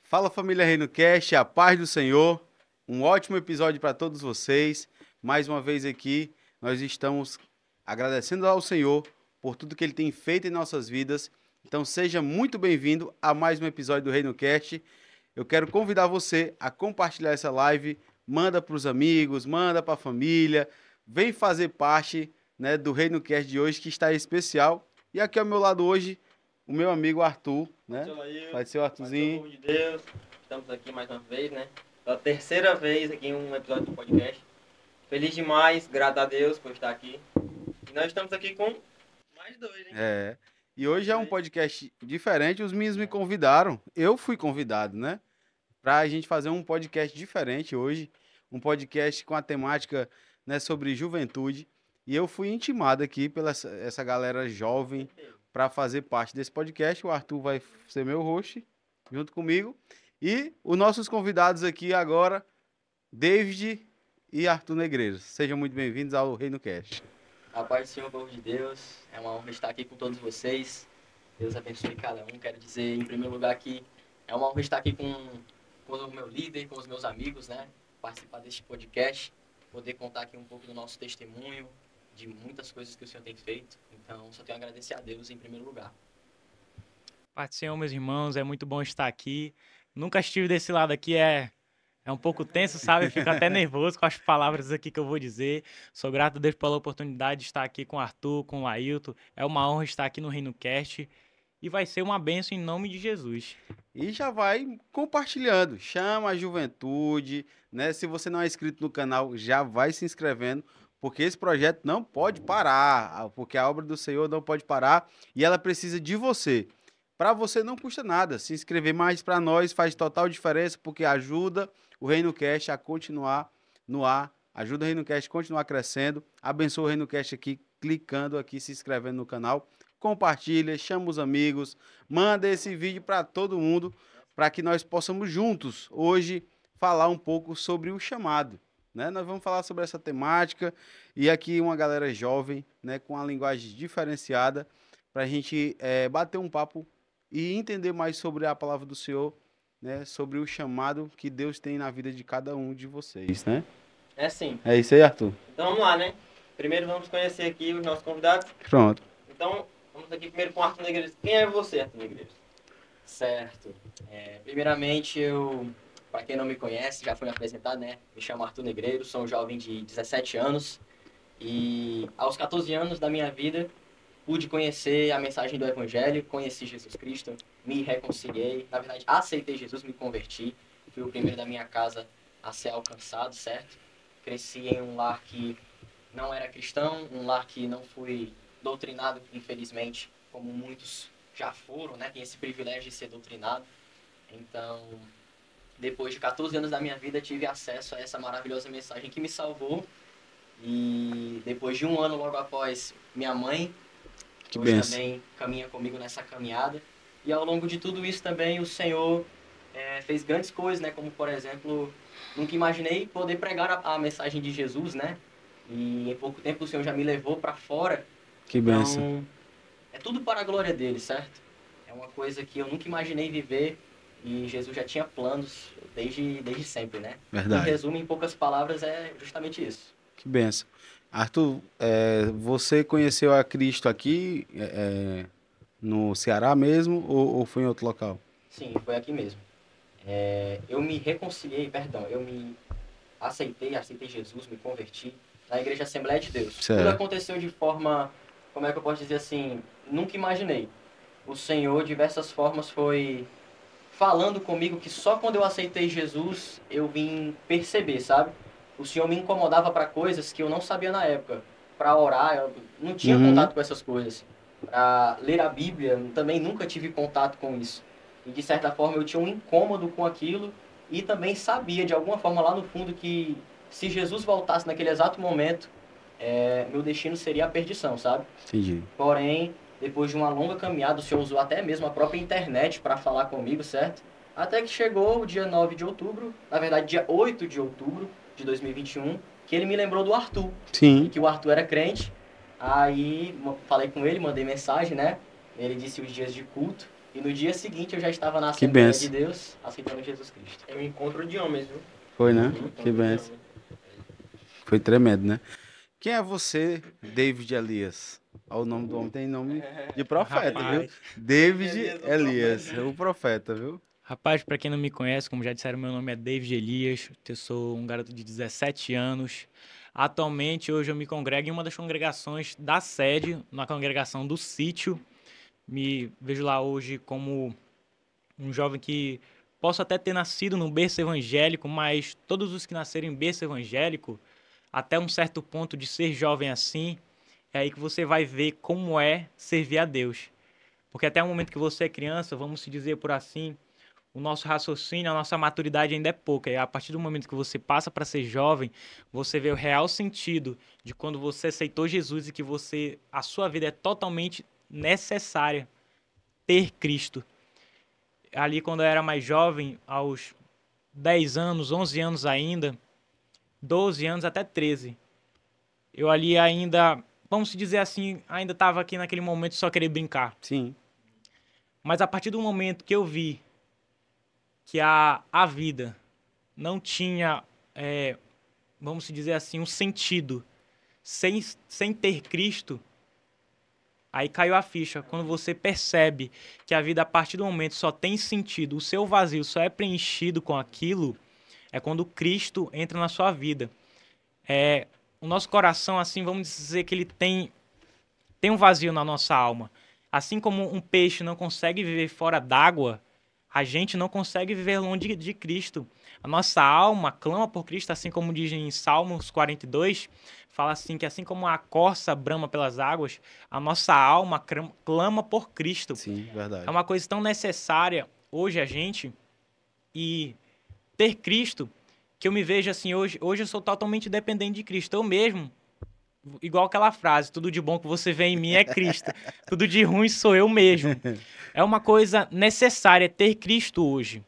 Fala família Reino Cast, a paz do Senhor. Um ótimo episódio para todos vocês. Mais uma vez aqui, nós estamos agradecendo ao Senhor por tudo que Ele tem feito em nossas vidas. Então seja muito bem-vindo a mais um episódio do Reino Cast. Eu quero convidar você a compartilhar essa live, manda para os amigos, manda para a família, vem fazer parte, né, do Reino Cast de hoje que está especial. E aqui ao meu lado hoje, o meu amigo Arthur, né? Vai ser o Arthurzinho. Povo de Deus, estamos aqui mais uma vez, né? Pela terceira vez aqui em um episódio do podcast. Feliz demais, grato a Deus por estar aqui. E nós estamos aqui com mais dois, hein? E hoje é um podcast diferente, os meninos me convidaram, eu fui convidado, né? Pra gente fazer um podcast diferente hoje, um podcast com a temática, né, sobre juventude. E eu fui intimado aqui pela essa galera jovem para fazer parte desse podcast. O Arthur vai ser meu host, junto comigo. E os nossos convidados aqui agora, David e Arthur Negreiros. Sejam muito bem-vindos ao Reino Cast. A paz do Senhor, povo de Deus. É uma honra estar aqui com todos vocês. Deus abençoe cada um. Quero dizer, em primeiro lugar, que é uma honra estar aqui com o meu líder, com os meus amigos, né? Participar deste podcast, poder contar aqui um pouco do nosso testemunho, de muitas coisas que o Senhor tem feito. Então, só tenho a agradecer a Deus em primeiro lugar. Paz do Senhor, meus irmãos, é muito bom estar aqui. Nunca estive desse lado aqui, é um pouco tenso, sabe? Fico até nervoso com as palavras aqui que eu vou dizer. Sou grato a Deus pela oportunidade de estar aqui com o Arthur, com o Ailton. É uma honra estar aqui no Reino Cast e vai ser uma bênção em nome de Jesus. E já vai compartilhando, chama a juventude, né? Se você não é inscrito no canal, já vai se inscrevendo, porque esse projeto não pode parar, porque a obra do Senhor não pode parar e ela precisa de você. Para você não custa nada se inscrever, mas para nós faz total diferença, porque ajuda o Reino Cast a continuar no ar, ajuda o Reino Cast a continuar crescendo, abençoa o Reino Cast aqui, clicando aqui, se inscrevendo no canal, compartilha, chama os amigos, manda esse vídeo para todo mundo, para que nós possamos juntos, hoje, falar um pouco sobre o chamado, né? Nós vamos falar sobre essa temática, e aqui uma galera jovem, né, com uma linguagem diferenciada, para a gente bater um papo e entender mais sobre a palavra do Senhor, né, sobre o chamado que Deus tem na vida de cada um de vocês, né? É sim. É isso aí, Arthur? Então vamos lá, né? Primeiro vamos conhecer aqui os nossos convidados. Pronto. Então, vamos aqui primeiro com o Arthur Negreiros. Quem é você, Arthur Negreiros? Certo. Primeiramente, para quem não me conhece, já fui apresentado, né? Me chamo Arthur Negreiros, sou um jovem de 17 anos. E aos 14 anos da minha vida, pude conhecer a mensagem do Evangelho, conheci Jesus Cristo, me reconciliei, na verdade, aceitei Jesus, me converti, fui o primeiro da minha casa a ser alcançado, certo? Cresci em um lar que não era cristão, um lar que não fui doutrinado, infelizmente, como muitos já foram, né? Tem esse privilégio de ser doutrinado. Então, depois de 14 anos da minha vida, tive acesso a essa maravilhosa mensagem que me salvou. E depois de um ano, logo após, minha mãe hoje também caminha comigo nessa caminhada. E ao longo de tudo isso também o Senhor fez grandes coisas, né? Como, por exemplo, nunca imaginei poder pregar a mensagem de Jesus, né? E em pouco tempo o Senhor já me levou para fora. Que bênção. Então, é tudo para a glória dele, certo? É uma coisa que eu nunca imaginei viver e Jesus já tinha planos desde sempre, né? Verdade. Em resumo, em poucas palavras, é justamente isso. Que bênção. Arthur, você conheceu a Cristo aqui no Ceará mesmo ou foi em outro local? Sim, foi aqui mesmo. Eu me reconciliei, eu me aceitei Jesus, me converti na Igreja Assembleia de Deus. Certo. Tudo aconteceu de forma, como é que eu posso dizer assim, nunca imaginei. O Senhor, de diversas formas, foi falando comigo que só quando eu aceitei Jesus, eu vim perceber, sabe? O Senhor me incomodava para coisas que eu não sabia na época. Para orar, eu não tinha contato com essas coisas. Para ler a Bíblia, também nunca tive contato com isso. E de certa forma eu tinha um incômodo com aquilo e também sabia de alguma forma lá no fundo que se Jesus voltasse naquele exato momento, meu destino seria a perdição, sabe? Entendi. Porém, depois de uma longa caminhada, o Senhor usou até mesmo a própria internet para falar comigo, certo? Até que chegou o dia 9 de outubro, na verdade dia 8 de outubro de 2021, que ele me lembrou do Arthur. Sim. E que o Arthur era crente. Aí falei com ele, mandei mensagem, né? Ele disse os dias de culto. E no dia seguinte eu já estava na Que Assembleia benção. de Deus, aceitando Jesus Cristo. É um encontro de homens, viu? Foi, né? Uhum. Que benção. Foi tremendo, né? Quem é você, David Elias? Ó, o nome do homem tem nome de profeta, viu? Rapaz. David Elias, o Elias, profeta. o profeta, viu? Rapaz, pra quem não me conhece, como já disseram, meu nome é David Elias, eu sou um garoto de 17 anos. Atualmente, hoje eu me congrego em uma das congregações da sede, na congregação do sítio. Me vejo lá hoje como um jovem que posso até ter nascido num berço evangélico, mas todos os que nasceram em berço evangélico, até um certo ponto de ser jovem assim, é aí que você vai ver como é servir a Deus. Porque até o momento que você é criança, vamos se dizer por assim, o nosso raciocínio, a nossa maturidade ainda é pouca. E a partir do momento que você passa para ser jovem, você vê o real sentido de quando você aceitou Jesus e que a sua vida é totalmente necessária ter Cristo. Ali quando eu era mais jovem, aos 10 anos, 11 anos ainda, 12 anos até 13, eu ali ainda, vamos dizer assim, ainda estava aqui naquele momento só querer brincar. Sim. Mas a partir do momento que eu vi que a vida não tinha, vamos dizer assim, um sentido sem ter Cristo, aí caiu a ficha. Quando você percebe que a vida, a partir do momento, só tem sentido, o seu vazio só é preenchido com aquilo, é quando Cristo entra na sua vida. O nosso coração, assim, vamos dizer que ele tem um vazio na nossa alma. Assim como um peixe não consegue viver fora d'água, a gente não consegue viver longe de Cristo. A nossa alma clama por Cristo, assim como diz em Salmos 42, fala assim que assim como a corça brama pelas águas, a nossa alma clama por Cristo. Sim, É verdade. uma coisa tão necessária hoje a gente e ter Cristo, que eu me vejo assim, hoje eu sou totalmente dependente de Cristo. Eu mesmo, igual aquela frase, tudo de bom que você vê em mim é Cristo, tudo de ruim sou eu mesmo. É uma coisa necessária ter Cristo hoje.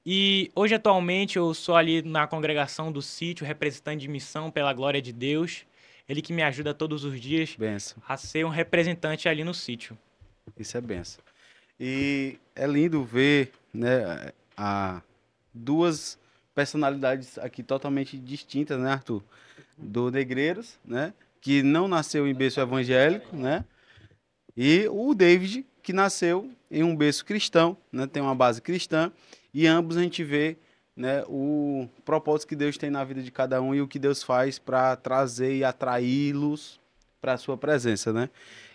E hoje, atualmente, eu sou ali na congregação do sítio, representante de missão pela glória de Deus. Ele que me ajuda todos os dias Benção. a ser um representante ali no sítio. Isso é benção. E é lindo ver, né, duas personalidades aqui totalmente distintas, né, Arthur? Do Negreiros, né, que não nasceu em berço evangélico, né? E o David, que nasceu em um berço cristão, né, tem uma base cristã, e ambos a gente vê, né, o propósito que Deus tem na vida de cada um e o que Deus faz para trazer e atraí-los para a sua presença, né?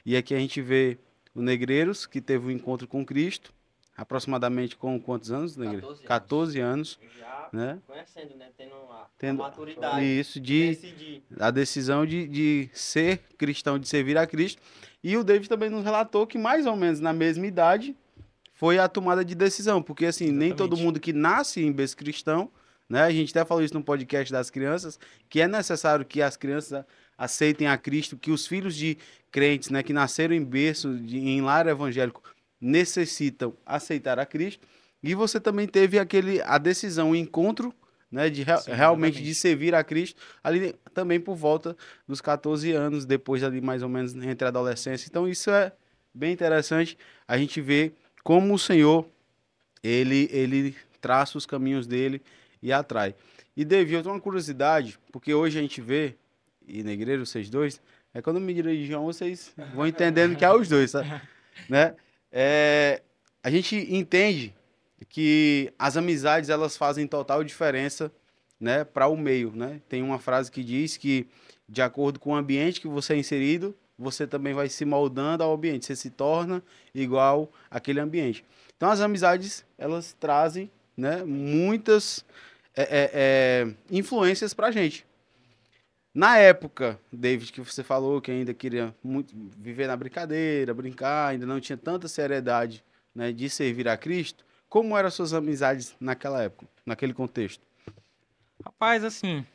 E aqui a gente vê o Negreiros, que teve um encontro com Cristo, aproximadamente com quantos anos, Negreiros? 14 anos, Já né? conhecendo, né? Tendo a Tendo maturidade. isso de Decidir. a decisão de ser cristão, de servir a Cristo. E o David também nos relatou que mais ou menos na mesma idade foi a tomada de decisão, porque assim, nem todo Exatamente. mundo que nasce em berço cristão, né? A gente até falou isso no podcast das crianças, que é necessário que as crianças aceitem a Cristo, que os filhos de crentes, né, que nasceram em berço, em lar evangélico, necessitam aceitar a Cristo. E você também teve a decisão, o encontro, né, de Sim, realmente exatamente. de servir a Cristo, ali também por volta dos 14 anos, depois ali mais ou menos entre a adolescência. Então isso é bem interessante, a gente vê como o Senhor, ele traça os caminhos dele e atrai. E Davi, eu tenho uma curiosidade, porque hoje a gente vê, e Negreiro, vocês dois, é quando eu me dirijo a um, vocês vão entendendo que é os dois, sabe? Né? A gente entende que as amizades, elas fazem total diferença, né, para o meio, né? Tem uma frase que diz que, de acordo com o ambiente que você é inserido, você também vai se moldando ao ambiente, você se torna igual àquele ambiente. Então, as amizades, elas trazem, né, muitas influências para a gente. Na época, David, que você falou que ainda queria muito viver na brincadeira, brincar, ainda não tinha tanta seriedade, né, de servir a Cristo, como eram as suas amizades naquela época, naquele contexto? Rapaz, assim,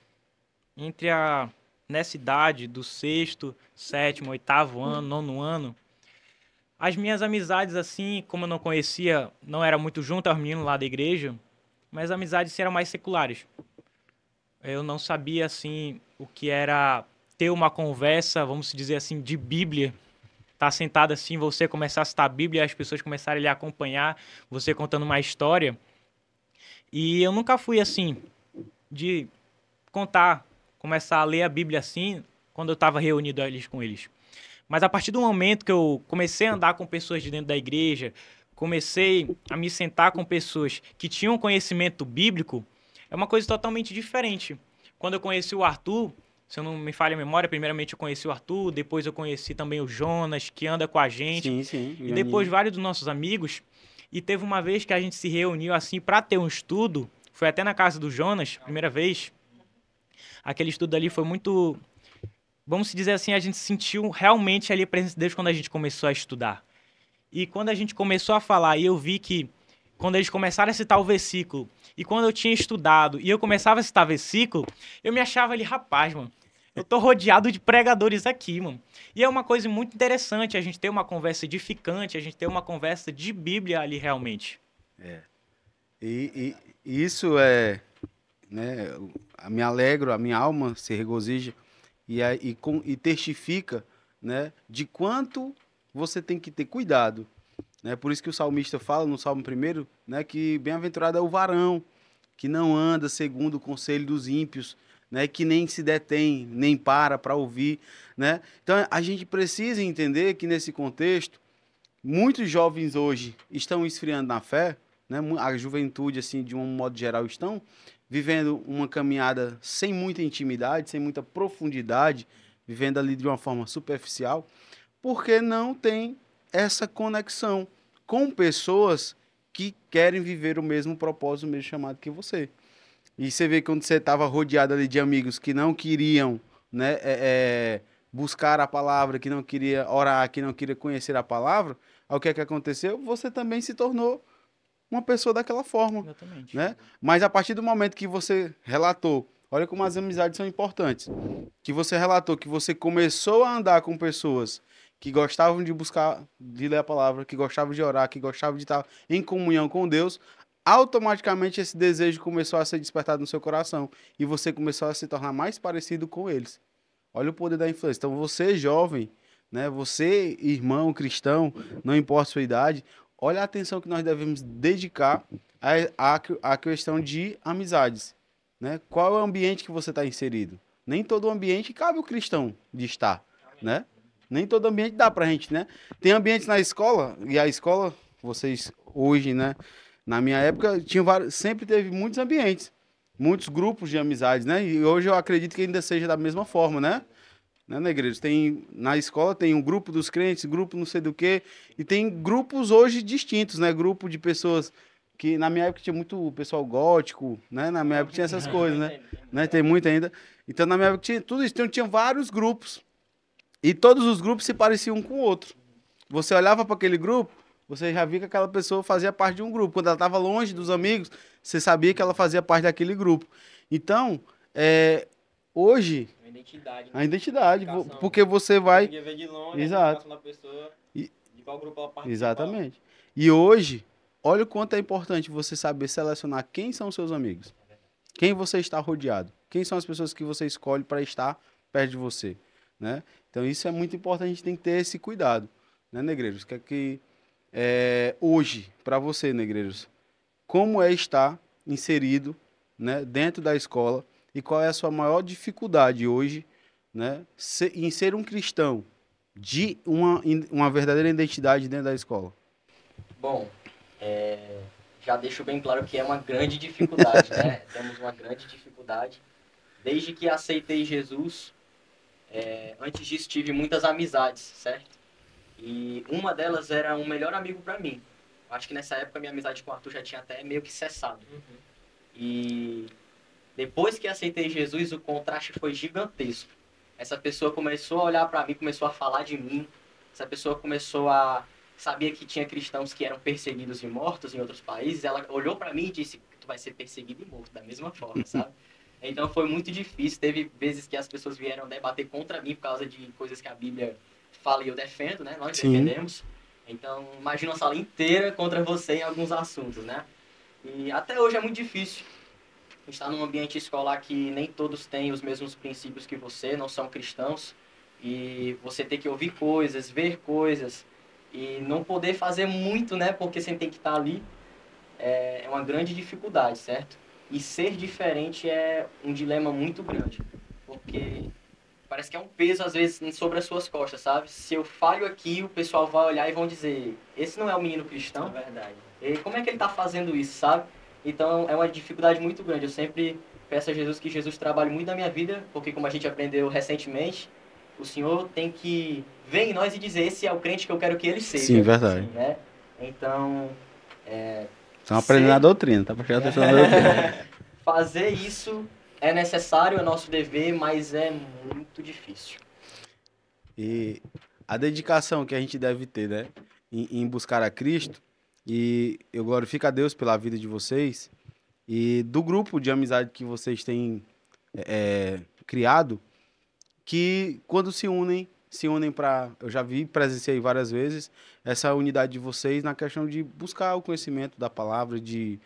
nessa idade do sexto, sétimo, oitavo ano, nono ano, as minhas amizades, assim, como eu não conhecia, não era muito junto aos meninos lá da igreja, mas as amizades eram mais seculares. Eu não sabia, assim, o que era ter uma conversa, vamos dizer assim, de Bíblia estar sentado assim, você começar a citar a Bíblia e as pessoas começarem a lhe acompanhar, você contando uma história. E eu nunca fui assim, de contar, começar a ler a Bíblia assim, quando eu estava reunido ali com eles. Mas a partir do momento que eu comecei a andar com pessoas de dentro da igreja, comecei a me sentar com pessoas que tinham conhecimento bíblico, é uma coisa totalmente diferente. Quando eu conheci o Arthur, se eu não me falha a memória, primeiramente eu conheci o Arthur, depois eu conheci também o Jonas, que anda com a gente, Sim, sim. e depois vários dos nossos amigos. E teve uma vez que a gente se reuniu assim para ter um estudo, foi até na casa do Jonas, primeira vez. Aquele estudo ali foi muito, vamos dizer assim, a gente sentiu realmente ali a presença de Deus quando a gente começou a estudar. E quando a gente começou a falar, e eu vi que quando eles começaram a citar o versículo, e quando eu tinha estudado e eu começava a citar versículo, eu me achava ali, rapaz, mano, eu tô rodeado de pregadores aqui, mano. E é uma coisa muito interessante a gente ter uma conversa edificante, a gente ter uma conversa de Bíblia ali realmente. E isso é, né, me alegro, a minha alma se regozija e testifica, né, de quanto você tem que ter cuidado, né? Por isso que o salmista fala no Salmo 1, né, que bem-aventurado é o varão que não anda segundo o conselho dos ímpios, né, que nem se detém, nem para ouvir, né? Então a gente precisa entender que nesse contexto muitos jovens hoje estão esfriando na fé, né? A juventude, assim, de um modo geral, estão vivendo uma caminhada sem muita intimidade, sem muita profundidade, vivendo ali de uma forma superficial, porque não tem essa conexão com pessoas que querem viver o mesmo propósito, o mesmo chamado que você. E você vê que quando você estava rodeado ali de amigos que não queriam, né, buscar a palavra, que não queria orar, que não queria conhecer a palavra, o que é que aconteceu? Você também se tornou uma pessoa daquela forma, Exatamente. né? Mas a partir do momento que você relatou, olha como as amizades são importantes, que você relatou que você começou a andar com pessoas que gostavam de buscar, de ler a palavra, que gostavam de orar, que gostavam de estar em comunhão com Deus, automaticamente esse desejo começou a ser despertado no seu coração e você começou a se tornar mais parecido com eles. Olha o poder da influência. Então você, jovem, né, você, irmão cristão, não importa a sua idade, olha a atenção que nós devemos dedicar à questão de amizades, né? Qual é o ambiente que você está inserido? Nem todo ambiente cabe o cristão de estar, né? Nem todo ambiente dá pra gente, né? Tem ambientes na escola, e a escola, vocês hoje, né? Na minha época, tinha sempre teve muitos ambientes, muitos grupos de amizades, né? E hoje eu acredito que ainda seja da mesma forma, né? Né, negreiros? Na escola tem um grupo dos crentes, grupo não sei do quê, e tem grupos hoje distintos, né? Grupo de pessoas que na minha época tinha muito pessoal gótico, né? Na minha época tinha essas coisas, né? Tem muito ainda. Então na minha época tinha tudo isso, então, tinha vários grupos. E todos os grupos se pareciam um com o outro. Você olhava para aquele grupo, você já via que aquela pessoa fazia parte de um grupo. Quando ela estava longe dos amigos, você sabia que ela fazia parte daquele grupo. Então, hoje, A identidade. a identidade, Identificação. porque você vai... Ninguém vê de longe, Exato. a identificação da pessoa, E- de qual grupo ela participa. Exatamente. E hoje, olha o quanto é importante você saber selecionar quem são seus amigos. Quem você está rodeado. Quem são as pessoas que você escolhe para estar perto de você, né? Então isso é muito importante, a gente tem que ter esse cuidado, né, negreiros? Hoje, para você, negreiros, como é estar inserido, né, dentro da escola e qual é a sua maior dificuldade hoje, né, em ser um cristão de uma verdadeira identidade dentro da escola? Bom, já deixo bem claro que é uma grande dificuldade, né? Temos uma grande dificuldade. Desde que aceitei Jesus, antes disso tive muitas amizades, certo? E uma delas era um melhor amigo para mim. Acho que nessa época minha amizade com o Arthur já tinha até meio que cessado. E depois que aceitei Jesus, o contraste foi gigantesco. Essa pessoa começou a olhar para mim, começou a falar de mim. Essa pessoa começou a... Sabia que tinha cristãos que eram perseguidos e mortos em outros países. Ela olhou para mim e disse: tu vai ser perseguido e morto da mesma forma, sabe? Então foi muito difícil. Teve vezes que as pessoas vieram debater contra mim por causa de coisas que a Bíblia fala e eu defendo, né? Nós Sim. defendemos. Então, imagina uma sala inteira contra você em alguns assuntos, né? E até hoje é muito difícil. Está num ambiente escolar que nem todos têm os mesmos princípios que você, não são cristãos. e você ter que ouvir coisas, ver coisas e não poder fazer muito, né? Porque você tem que estar ali, é uma grande dificuldade, certo? E ser diferente é um dilema muito grande, porque parece que é um peso, às vezes, sobre as suas costas, sabe? Se eu falho aqui, o pessoal vai olhar e vão dizer, esse não é o menino cristão? É verdade. E como é que ele está fazendo isso, sabe? Então, é uma dificuldade muito grande. Eu sempre peço a Jesus que Jesus trabalhe muito na minha vida, porque como a gente aprendeu recentemente, o Senhor tem que ver em nós e dizer, esse é o crente que eu quero que ele seja. Sim, verdade. Né? Então, Estão aprendendo a doutrina, tá prestando atenção na doutrina. fazer isso é necessário, é nosso dever, mas é muito difícil. E a dedicação que a gente deve ter, né, em buscar a Cristo, e eu glorifico a Deus pela vida de vocês e do grupo de amizade que vocês têm criado, que quando se unem para, eu já vi, presenciei várias vezes essa unidade de vocês na questão de buscar o conhecimento da palavra, de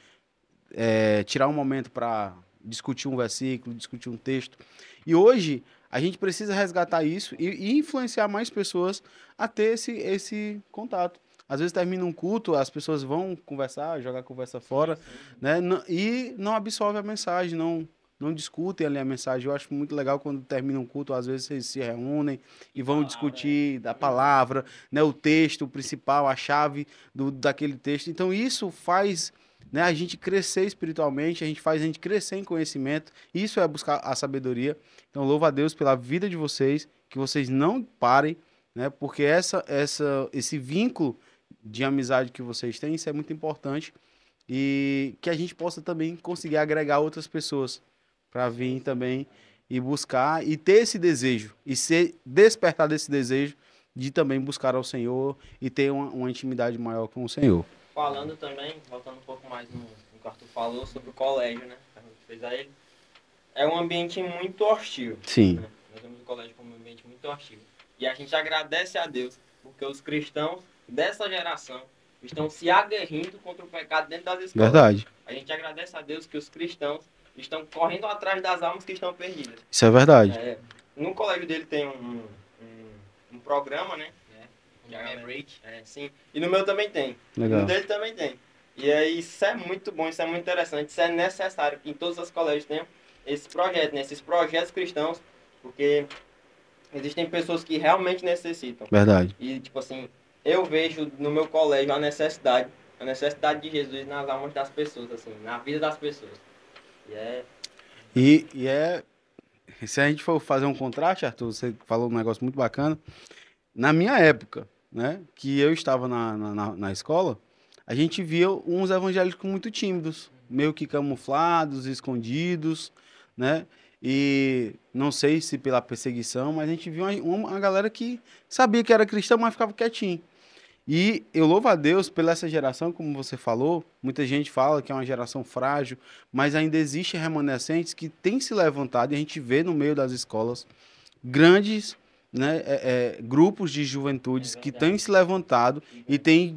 tirar um momento para discutir um versículo, discutir um texto. E hoje a gente precisa resgatar isso e influenciar mais pessoas a ter esse contato. Às vezes termina um culto, as pessoas vão conversar, jogar a conversa fora, né? E não absorvem a mensagem, não discutem ali a mensagem. Eu acho muito legal quando termina um culto, às vezes vocês se reúnem e vão discutir da palavra, né? O texto principal, a chave daquele texto. Então isso faz, né, a gente crescer espiritualmente, faz a gente crescer em conhecimento. Isso é buscar a sabedoria. Então louvo a Deus pela vida de vocês, que vocês não parem, né? Porque esse vínculo de amizade que vocês têm, isso é muito importante. E que a gente possa também conseguir agregar outras pessoas para vir também e buscar e ter esse desejo e despertar desse desejo de também buscar ao Senhor e ter uma intimidade maior com o Senhor. Falando também, voltando um pouco mais no que o Arthur falou sobre o colégio, né? A gente fez a ele. É um ambiente muito hostil. Sim. Né? Nós vemos o colégio como um ambiente muito hostil. E a gente agradece a Deus, porque os cristãos dessa geração estão se aguerrindo contra o pecado dentro das escolas. Verdade. A gente agradece a Deus que os cristãos estão correndo atrás das almas que estão perdidas. Isso é verdade. No colégio dele tem um programa, né? Break. Sim. E no meu também tem. Legal. No dele também tem. E aí isso é muito bom, isso é muito interessante. Isso é necessário que em todos os colégios tenham esse projeto, né? Esses projetos cristãos, porque existem pessoas que realmente necessitam. Verdade. E tipo assim, eu vejo no meu colégio a necessidade de Jesus nas almas das pessoas, assim, na vida das pessoas. Se a gente for fazer um contraste, Arthur, você falou um negócio muito bacana. Na minha época, né, que eu estava na escola, a gente via uns evangélicos muito tímidos, meio que camuflados, escondidos, né? E não sei se pela perseguição, mas a gente viu uma galera que sabia que era cristão, mas ficava quietinho. E eu louvo a Deus pela essa geração, como você falou. Muita gente fala que é uma geração frágil, mas ainda existem remanescentes que têm se levantado, e a gente vê no meio das escolas grandes, né, grupos de juventudes que têm se levantado e têm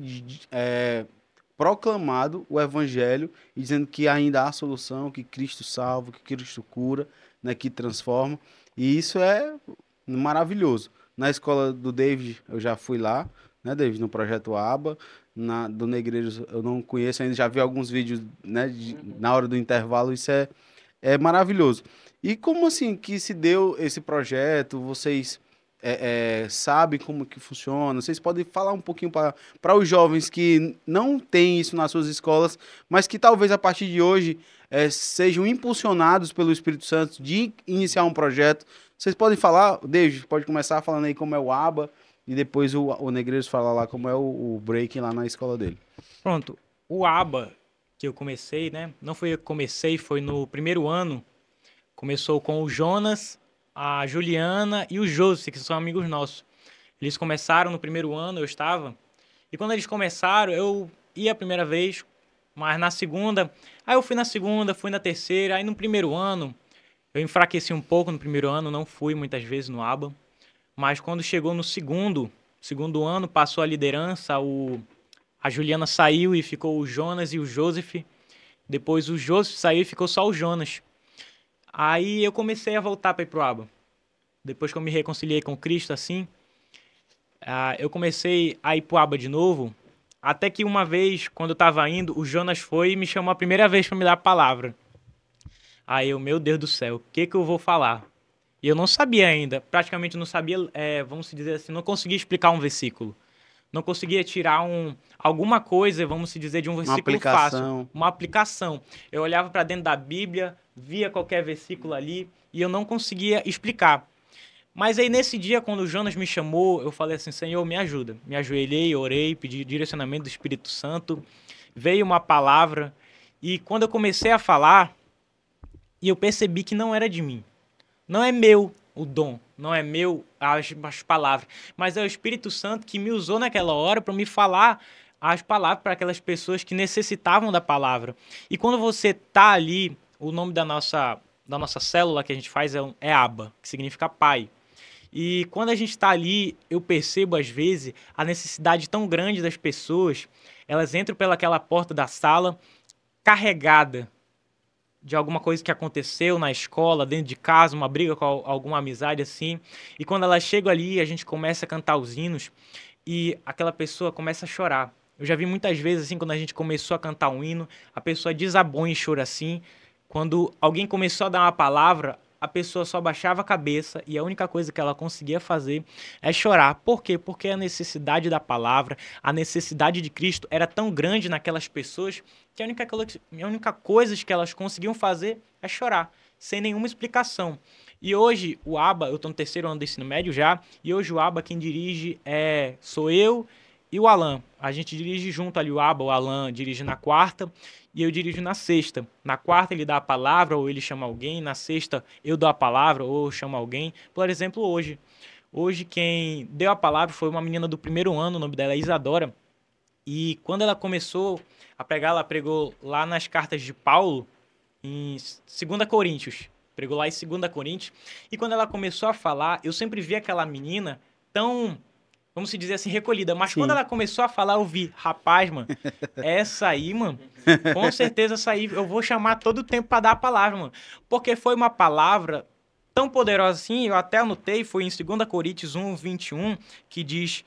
proclamado o evangelho e dizendo que ainda há solução, que Cristo salva, que Cristo cura, né, que transforma. E isso é maravilhoso. Na escola do David, eu já fui lá, né, David, no projeto ABA. Do Negreiros eu não conheço ainda, já vi alguns vídeos, né, na hora do intervalo. Isso é maravilhoso. E como assim que se deu esse projeto? Vocês sabem como que funciona? Vocês podem falar um pouquinho para os jovens que não têm isso nas suas escolas, mas que talvez a partir de hoje sejam impulsionados pelo Espírito Santo de iniciar um projeto. Vocês podem falar, David, pode começar falando aí como é o ABA, e depois o Negreiros fala lá como é o breaking lá na escola dele. Pronto, o ABA que eu comecei, né? Não foi eu que comecei, foi no primeiro ano. Começou com o Jonas, a Juliana e o José, que são amigos nossos. Eles começaram no primeiro ano, eu estava. E quando eles começaram, eu ia a primeira vez, mas na segunda... Aí eu fui na segunda, fui na terceira. Aí no primeiro ano, eu enfraqueci um pouco no primeiro ano, não fui muitas vezes no ABA. Mas quando chegou no segundo ano, passou a liderança, a Juliana saiu e ficou o Jonas e o Joseph. Depois o Joseph saiu e ficou só o Jonas. Aí eu comecei a voltar para ir pro ABA. depois que eu me reconciliei com Cristo, assim, eu comecei a ir pro Aba de novo, até que uma vez, quando eu tava indo, o Jonas foi e me chamou a primeira vez para me dar a palavra. Aí eu, meu Deus do céu, o que que eu vou falar? E eu não sabia ainda, praticamente não sabia, vamos dizer assim, não conseguia explicar um versículo. Não conseguia tirar alguma coisa, vamos dizer, de um Uma versículo aplicação. fácil. Uma aplicação. Eu olhava para dentro da Bíblia, via qualquer versículo ali e eu não conseguia explicar. Mas aí nesse dia, quando o Jonas me chamou, eu falei assim, Senhor, me ajuda. Me ajoelhei, orei, pedi direcionamento do Espírito Santo. Veio uma palavra e quando eu comecei a falar, e eu percebi que não era de mim. Não é meu o dom, não é meu as palavras, mas é o Espírito Santo que me usou naquela hora para me falar as palavras para aquelas pessoas que necessitavam da palavra. E quando você tá ali, o nome da nossa célula que a gente faz é ABA, que significa pai. E quando a gente está ali, eu percebo às vezes a necessidade tão grande das pessoas, elas entram pelaquela porta da sala carregada de alguma coisa que aconteceu na escola, dentro de casa, uma briga com alguma amizade assim. E quando elas chegam ali, a gente começa a cantar os hinos e aquela pessoa começa a chorar. Eu já vi muitas vezes assim, quando a gente começou a cantar um hino, a pessoa desabou em choro assim. Quando alguém começou a dar uma palavra, a pessoa só baixava a cabeça e a única coisa que ela conseguia fazer é chorar. Por quê? Porque a necessidade da palavra, a necessidade de Cristo era tão grande naquelas pessoas que a única coisa que elas conseguiam fazer é chorar, sem nenhuma explicação. E hoje o ABA, eu estou no 3º ano do ensino médio já, e hoje o ABA quem dirige sou eu e o Alan. A gente dirige junto ali o ABA, o Alan dirige na 4ª e eu dirijo na 6ª. Na 4ª ele dá a palavra ou ele chama alguém, na 6ª eu dou a palavra ou eu chamo alguém. Por exemplo, hoje. Hoje quem deu a palavra foi uma menina do 1º ano, o nome dela é Isadora. E quando ela começou a pregar, ela pregou lá nas cartas de Paulo, em 2 Coríntios. Pregou lá em 2 Coríntios. E quando ela começou a falar, eu sempre vi aquela menina tão, vamos dizer assim, recolhida. Mas Sim. quando ela começou a falar, eu vi, rapaz, mano, essa aí, mano, com certeza essa aí eu vou chamar todo o tempo pra dar a palavra, mano. Porque foi uma palavra tão poderosa assim, eu até anotei, foi em 2 Coríntios 1, 21, que diz,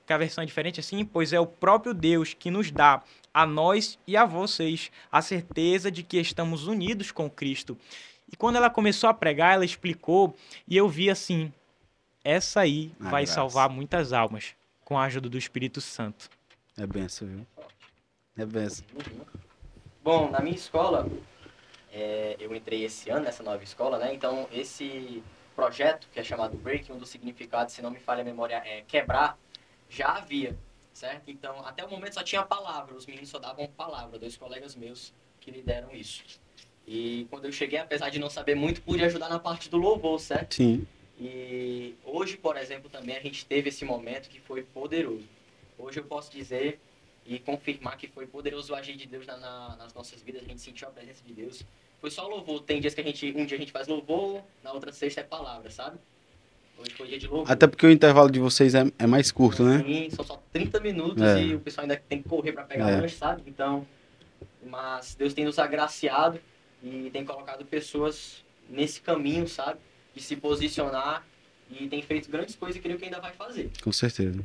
que a versão é diferente assim, pois é o próprio Deus que nos dá a nós e a vocês a certeza de que estamos unidos com Cristo. E quando ela começou a pregar, ela explicou, e eu vi assim, essa aí vai graça. salvar muitas almas, com a ajuda do Espírito Santo. É benção, viu? É benção. Bom, na minha escola, eu entrei esse ano nessa nova escola, né? Então, esse projeto, que é chamado Break, um dos significados, se não me falha a memória, é quebrar, já havia, certo? Então, até o momento só tinha palavra, os meninos só davam palavra, 2 colegas meus que lideram isso. E quando eu cheguei, apesar de não saber muito, pude ajudar na parte do louvor, certo? Sim. E hoje, por exemplo, também a gente teve esse momento que foi poderoso. Hoje eu posso dizer e confirmar que foi poderoso o agir de Deus nas nossas vidas, a gente sentiu a presença de Deus. Foi só louvor, tem dias que um dia a gente faz louvor, na outra sexta é palavra, sabe? Hoje foi dia de louvor. Até porque o intervalo de vocês é mais curto, né? Sim, são só 30 minutos e o pessoal ainda tem que correr para pegar lanche, sabe? Então, mas Deus tem nos agraciado e tem colocado pessoas nesse caminho, sabe? De se posicionar e tem feito grandes coisas e creio que ainda vai fazer. Com certeza.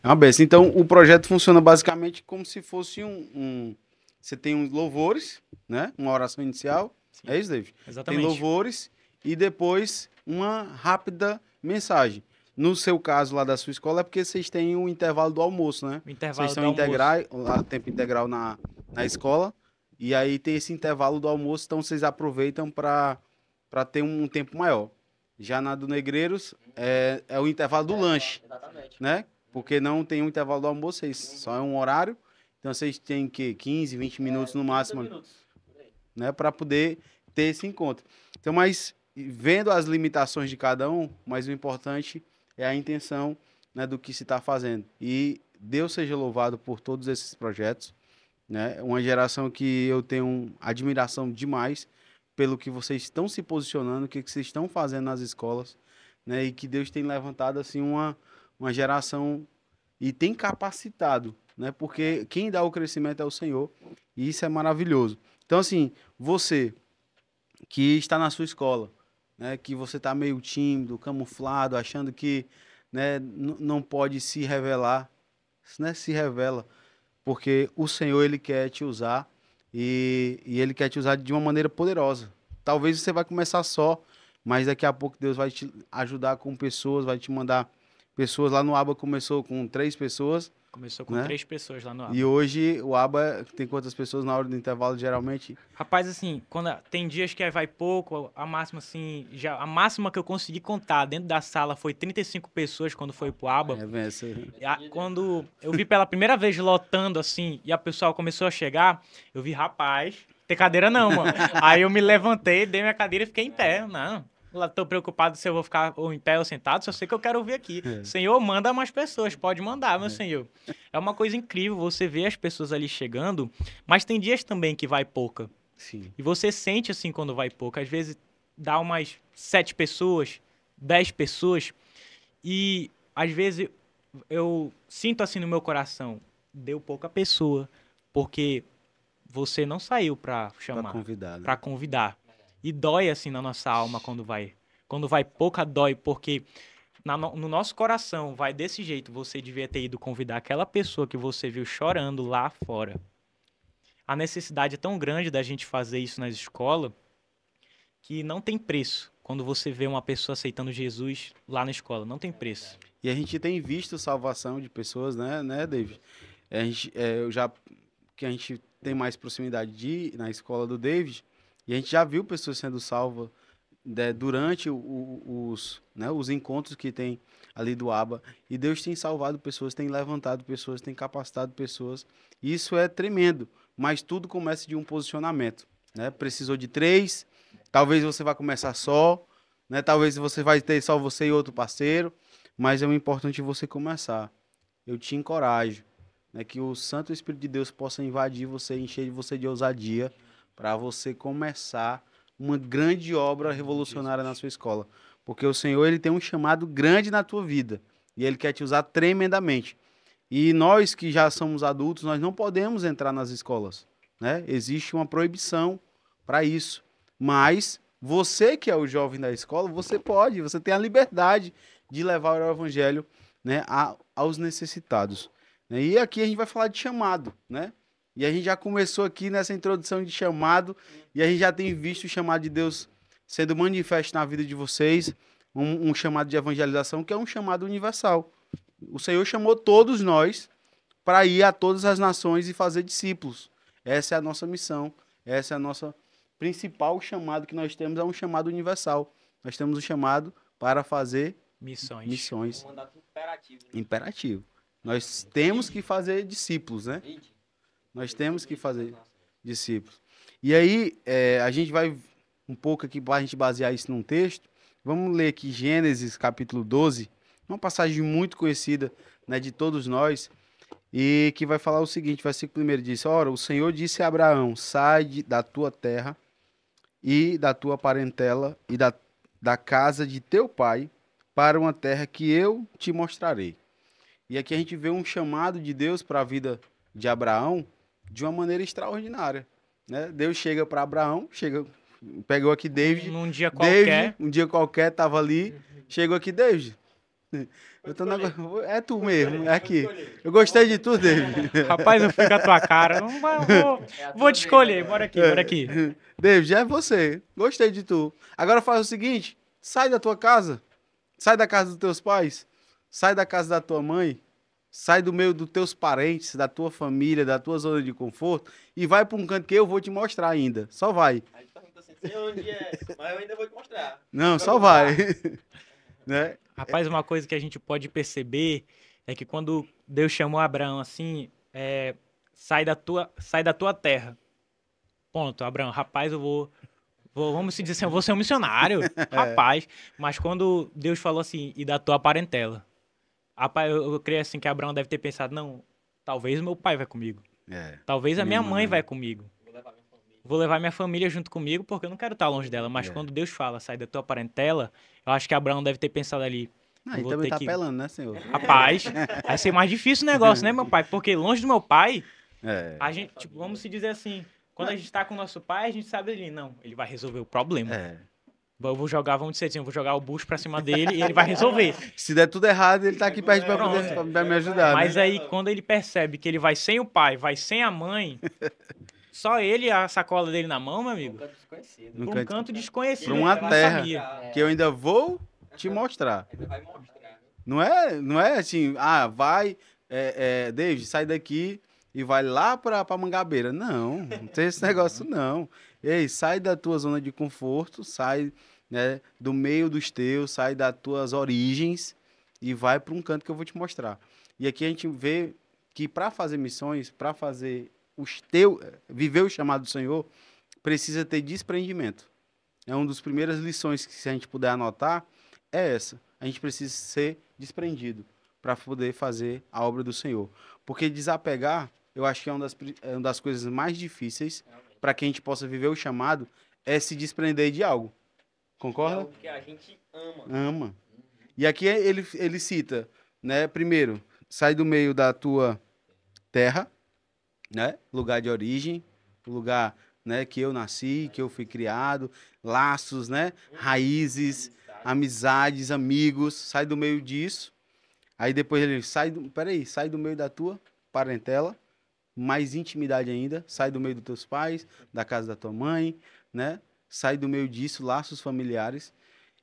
É uma benção. Então, o projeto funciona basicamente como se fosse você tem uns louvores, né? Uma oração inicial. Sim. É isso, David? Exatamente. Tem louvores e depois uma rápida mensagem. No seu caso lá da sua escola é porque vocês têm o intervalo do almoço, né? O intervalo Vocês do são almoço. lá, tempo integral na escola. E aí tem esse intervalo do almoço, então vocês aproveitam para ter um tempo maior. Já na do Negreiros é o intervalo do lanche, Exatamente. né? Porque não tem um intervalo do almoço, só é um horário. Então vocês têm que 15, 20 minutos no 30 máximo, minutos, por aí. né, para poder ter esse encontro. Então, mas vendo as limitações de cada um, mas o importante é a intenção, né, do que se está fazendo. E Deus seja louvado por todos esses projetos, né? Uma geração que eu tenho admiração demais pelo que vocês estão se posicionando, o que vocês estão fazendo nas escolas, né? E que Deus tem levantado assim uma geração e tem capacitado, né? Porque quem dá o crescimento é o Senhor, e isso é maravilhoso. Então, assim, você que está na sua escola, né, que você está meio tímido, camuflado, achando que, né, não pode se revelar, né, se revela, porque o Senhor, ele quer te usar e ele quer te usar de uma maneira poderosa. Talvez você vai começar só, mas daqui a pouco Deus vai te ajudar com pessoas, vai te mandar pessoas. Lá no ABA começou com 3 pessoas, Começou com né? 3 pessoas lá no ABA. E hoje o ABA tem quantas pessoas na hora do intervalo, geralmente? Rapaz, assim, tem dias que vai pouco, a máxima, assim, a máxima que eu consegui contar dentro da sala foi 35 pessoas quando foi pro ABA. Quando eu vi pela primeira vez lotando, assim, e a pessoa começou a chegar, eu vi, rapaz, tem cadeira não, mano. Aí eu me levantei, dei minha cadeira e fiquei em pé. Não, tô preocupado se eu vou ficar ou em pé ou sentado, só sei que eu quero ouvir aqui. Senhor, manda mais pessoas, pode mandar, meu senhor. É uma coisa incrível você ver as pessoas ali chegando, mas tem dias também que vai pouca. Sim. E você sente assim quando vai pouca. Às vezes dá umas 7 pessoas, 10 pessoas, e às vezes eu sinto assim no meu coração, deu pouca pessoa, porque você não saiu para chamar, para convidar. E dói assim na nossa alma quando vai. Quando vai pouca, dói, porque no nosso coração vai desse jeito. Você devia ter ido convidar aquela pessoa que você viu chorando lá fora. A necessidade é tão grande da gente fazer isso nas escolas que não tem preço. Quando você vê uma pessoa aceitando Jesus lá na escola, não tem preço. E a gente tem visto salvação de pessoas, né, David? Que a gente tem mais proximidade de ir na escola do David, e a gente já viu pessoas sendo salvas, né, durante os encontros que tem ali do ABA, e Deus tem salvado pessoas, tem levantado pessoas, tem capacitado pessoas. Isso é tremendo, mas tudo começa de um posicionamento, né? Precisou de 3, talvez você vá começar só, né? Talvez você vai ter só você e outro parceiro, mas é o importante você começar. Eu te encorajo, né, que o Santo Espírito de Deus possa invadir você, encher você de ousadia, para você começar uma grande obra revolucionária na sua escola. Porque o Senhor, ele tem um chamado grande na tua vida. E ele quer te usar tremendamente. E nós que já somos adultos, nós não podemos entrar nas escolas, né? Existe uma proibição para isso. Mas você que é o jovem da escola, você pode, você tem a liberdade de levar o evangelho, né, aos necessitados. E aqui a gente vai falar de chamado, né? E a gente já começou aqui nessa introdução de chamado, e a gente já tem visto o chamado de Deus sendo manifesto na vida de vocês, um chamado de evangelização, que é um chamado universal. O Senhor chamou todos nós para ir a todas as nações e fazer discípulos. Essa é a nossa missão, essa é a nossa principal chamado que nós temos, é um chamado universal. Nós temos um chamado para fazer missões. Um mandato imperativo. Imperativo. Nós temos que fazer discípulos, né? Nós temos que fazer discípulos. E aí, a gente vai um pouco aqui para a gente basear isso num texto. Vamos ler aqui Gênesis capítulo 12, uma passagem muito conhecida, né, de todos nós, e que vai falar o seguinte, versículo 1 diz: Ora, o Senhor disse a Abraão, sai da tua terra e da tua parentela e da casa de teu pai para uma terra que eu te mostrarei. E aqui a gente vê um chamado de Deus para a vida de Abraão de uma maneira extraordinária, né? Deus chega para Abraão, pegou aqui David. Num dia qualquer. David, um dia qualquer, estava ali, chegou aqui, David. É tu mesmo, é aqui. Eu gostei de tu, David. Rapaz, eu fui com a tua cara. Vou te escolher, bora aqui. David, é você. Gostei de tu. Agora faz o seguinte, sai da tua casa, sai da casa dos teus pais, sai da casa da tua mãe, sai do meio dos teus parentes, da tua família, da tua zona de conforto e vai para um canto que eu vou te mostrar ainda. Só vai. Aí tu pergunta assim, sei onde é, mas eu ainda vou te mostrar. Não, só vai. Né? Rapaz, uma coisa que a gente pode perceber é que quando Deus chamou Abraão assim, sai da tua terra. Ponto, Abraão, rapaz, vamos se dizer assim, eu vou ser um missionário, rapaz. Mas quando Deus falou assim, e da tua parentela, rapaz, eu creio assim que Abraão deve ter pensado, não, talvez meu pai vai comigo. Talvez a minha mãe vai comigo. Vou levar minha família junto comigo, porque eu não quero estar longe dela. Mas quando Deus fala, sai da tua parentela, eu acho que Abraão deve ter pensado ali. E também tá apelando, né, Senhor? Rapaz, vai ser mais difícil o negócio, né, meu pai? Porque longe do meu pai, a gente, tipo, vamos se dizer assim, quando a gente tá com o nosso pai, a gente sabe ali, não, ele vai resolver o problema. Eu vou jogar, vamos dizer assim, eu vou jogar o bucho pra cima dele e ele vai resolver. Se der tudo errado, ele tá aqui perto pra Pronto. poder pra me ajudar, Mas né? aí, quando ele percebe que ele vai sem o pai, vai sem a mãe, só ele e a sacola dele na mão, meu Um amigo, canto desconhecido. No pra um canto- canto desconhecido. pra uma ele não terra. sabia. Que eu ainda vou te mostrar. Ele vai mostrar. Não é assim, vai, David, sai daqui e vai lá pra Mangabeira. Não tem esse negócio não. Ei, sai da tua zona de conforto, sai, né, do meio dos teus, sai das tuas origens e vai para um canto que eu vou te mostrar. E aqui a gente vê que para fazer missões, para fazer viver o chamado do Senhor, precisa ter desprendimento. É uma das primeiras lições que, se a gente puder anotar, é essa. A gente precisa ser desprendido para poder fazer a obra do Senhor. Porque desapegar, eu acho que é uma das coisas mais difíceis para que a gente possa viver o chamado, é se desprender de algo. É Concorda? algo que a gente ama. Ama. E aqui ele cita, né? Primeiro, sai do meio da tua terra, né? Lugar de origem, o lugar, né, que eu nasci, que eu fui criado, laços, né? Raízes, amizades, amigos, sai do meio disso. Aí depois ele sai do meio da tua parentela, mais intimidade ainda, sai do meio dos teus pais, da casa da tua mãe, né? Sai do meio disso, laços familiares,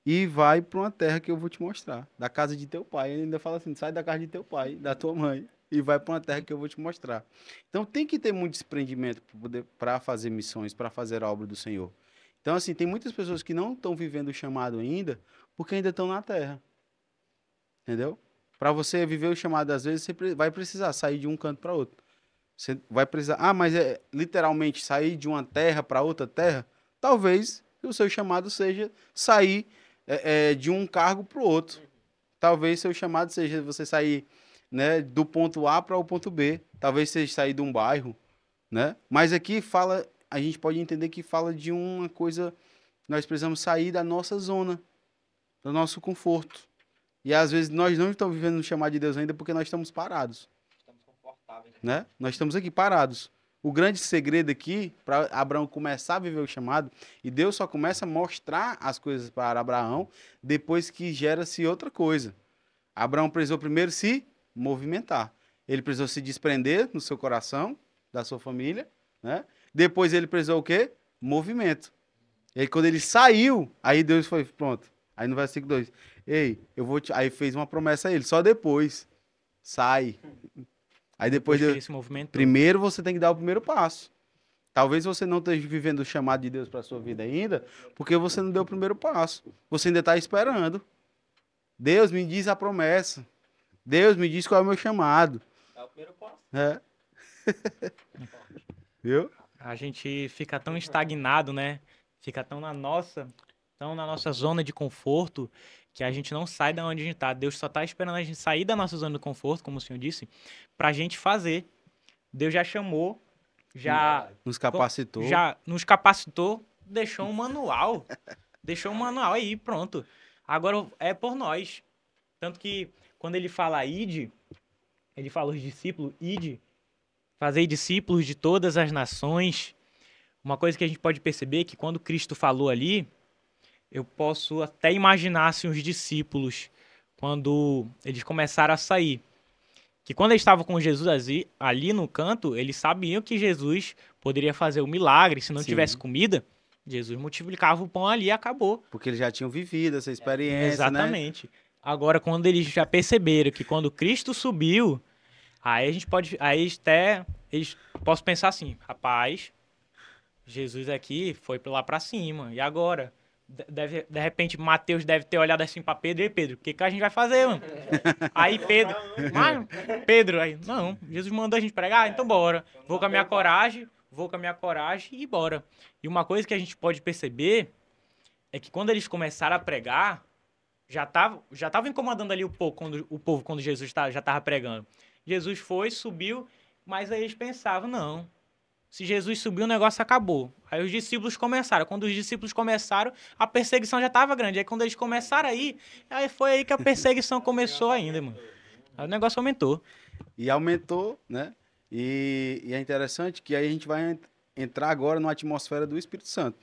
e vai para uma terra que eu vou te mostrar, da casa de teu pai. Ele ainda fala assim, sai da casa de teu pai, da tua mãe, e vai para uma terra que eu vou te mostrar. Então tem que ter muito desprendimento para fazer missões, para fazer a obra do Senhor. Então assim, tem muitas pessoas que não estão vivendo o chamado ainda, porque ainda estão na terra. Entendeu? Para você viver o chamado, às vezes, você vai precisar sair de um canto para outro. Você vai precisar. Mas é literalmente sair de uma terra para outra terra? Talvez o seu chamado seja sair de um cargo para o outro. Talvez seu chamado seja você sair, né, do ponto A para o ponto B. Talvez seja sair de um bairro, né? Mas aqui fala, a gente pode entender que fala de uma coisa, nós precisamos sair da nossa zona, do nosso conforto. E às vezes nós não estamos vivendo o chamado de Deus ainda porque nós estamos parados, Estamos confortáveis. né? Nós estamos aqui parados. O grande segredo aqui, para Abraão começar a viver o chamado, e Deus só começa a mostrar as coisas para Abraão depois que gera-se outra coisa. Abraão precisou primeiro se movimentar. Ele precisou se desprender no seu coração, da sua família, né? Depois ele precisou o quê? Movimento. E aí quando ele saiu, aí Deus foi, pronto. Aí no versículo 2, ei, aí fez uma promessa a ele, só depois, sai. Aí depois, que ele se movimentou. primeiro você tem que dar o primeiro passo. Talvez você não esteja vivendo o chamado de Deus para sua vida ainda, porque você não deu o primeiro passo. Você ainda está esperando. Deus me diz a promessa. Deus me diz qual é o meu chamado. É o primeiro passo. É. Viu? A gente fica tão estagnado, né? Fica tão na nossa zona de conforto que a gente não sai da onde a gente tá. Deus só tá esperando a gente sair da nossa zona de conforto, como o senhor disse, pra gente fazer. Deus já chamou, já Nos capacitou. já nos capacitou, deixou um manual. Deixou um manual aí, pronto. Agora é por nós. Tanto que quando ele fala ide, ele fala os discípulos, ide, fazei discípulos de todas as nações. Uma coisa que a gente pode perceber é que quando Cristo falou ali, eu posso até imaginar assim, os discípulos, quando eles começaram a sair. Que quando eles estavam com Jesus ali no canto, eles sabiam que Jesus poderia fazer o milagre. Se não Sim. tivesse comida, Jesus multiplicava o pão ali e acabou. Porque eles já tinham vivido essa experiência, né? Exatamente. Agora, quando eles já perceberam que quando Cristo subiu, aí a gente pode, eles posso pensar assim, rapaz, Jesus aqui foi lá pra cima, e agora? De repente, Mateus deve ter olhado assim pra Pedro, e Pedro, o que a gente vai fazer, mano? Aí Pedro, aí, não, Jesus mandou a gente pregar, então bora. Vou com a minha coragem e bora. E uma coisa que a gente pode perceber é que quando eles começaram a pregar, já tava incomodando ali o povo quando Jesus já estava pregando. Jesus foi, subiu, mas aí eles pensavam, não, se Jesus subiu, o negócio acabou. Aí os discípulos começaram. Quando os discípulos começaram, a perseguição já estava grande. Aí quando eles começaram aí foi aí que a perseguição começou ainda, mano. Aí o negócio aumentou. E aumentou, né? E é interessante que aí a gente vai entrar agora na atmosfera do Espírito Santo,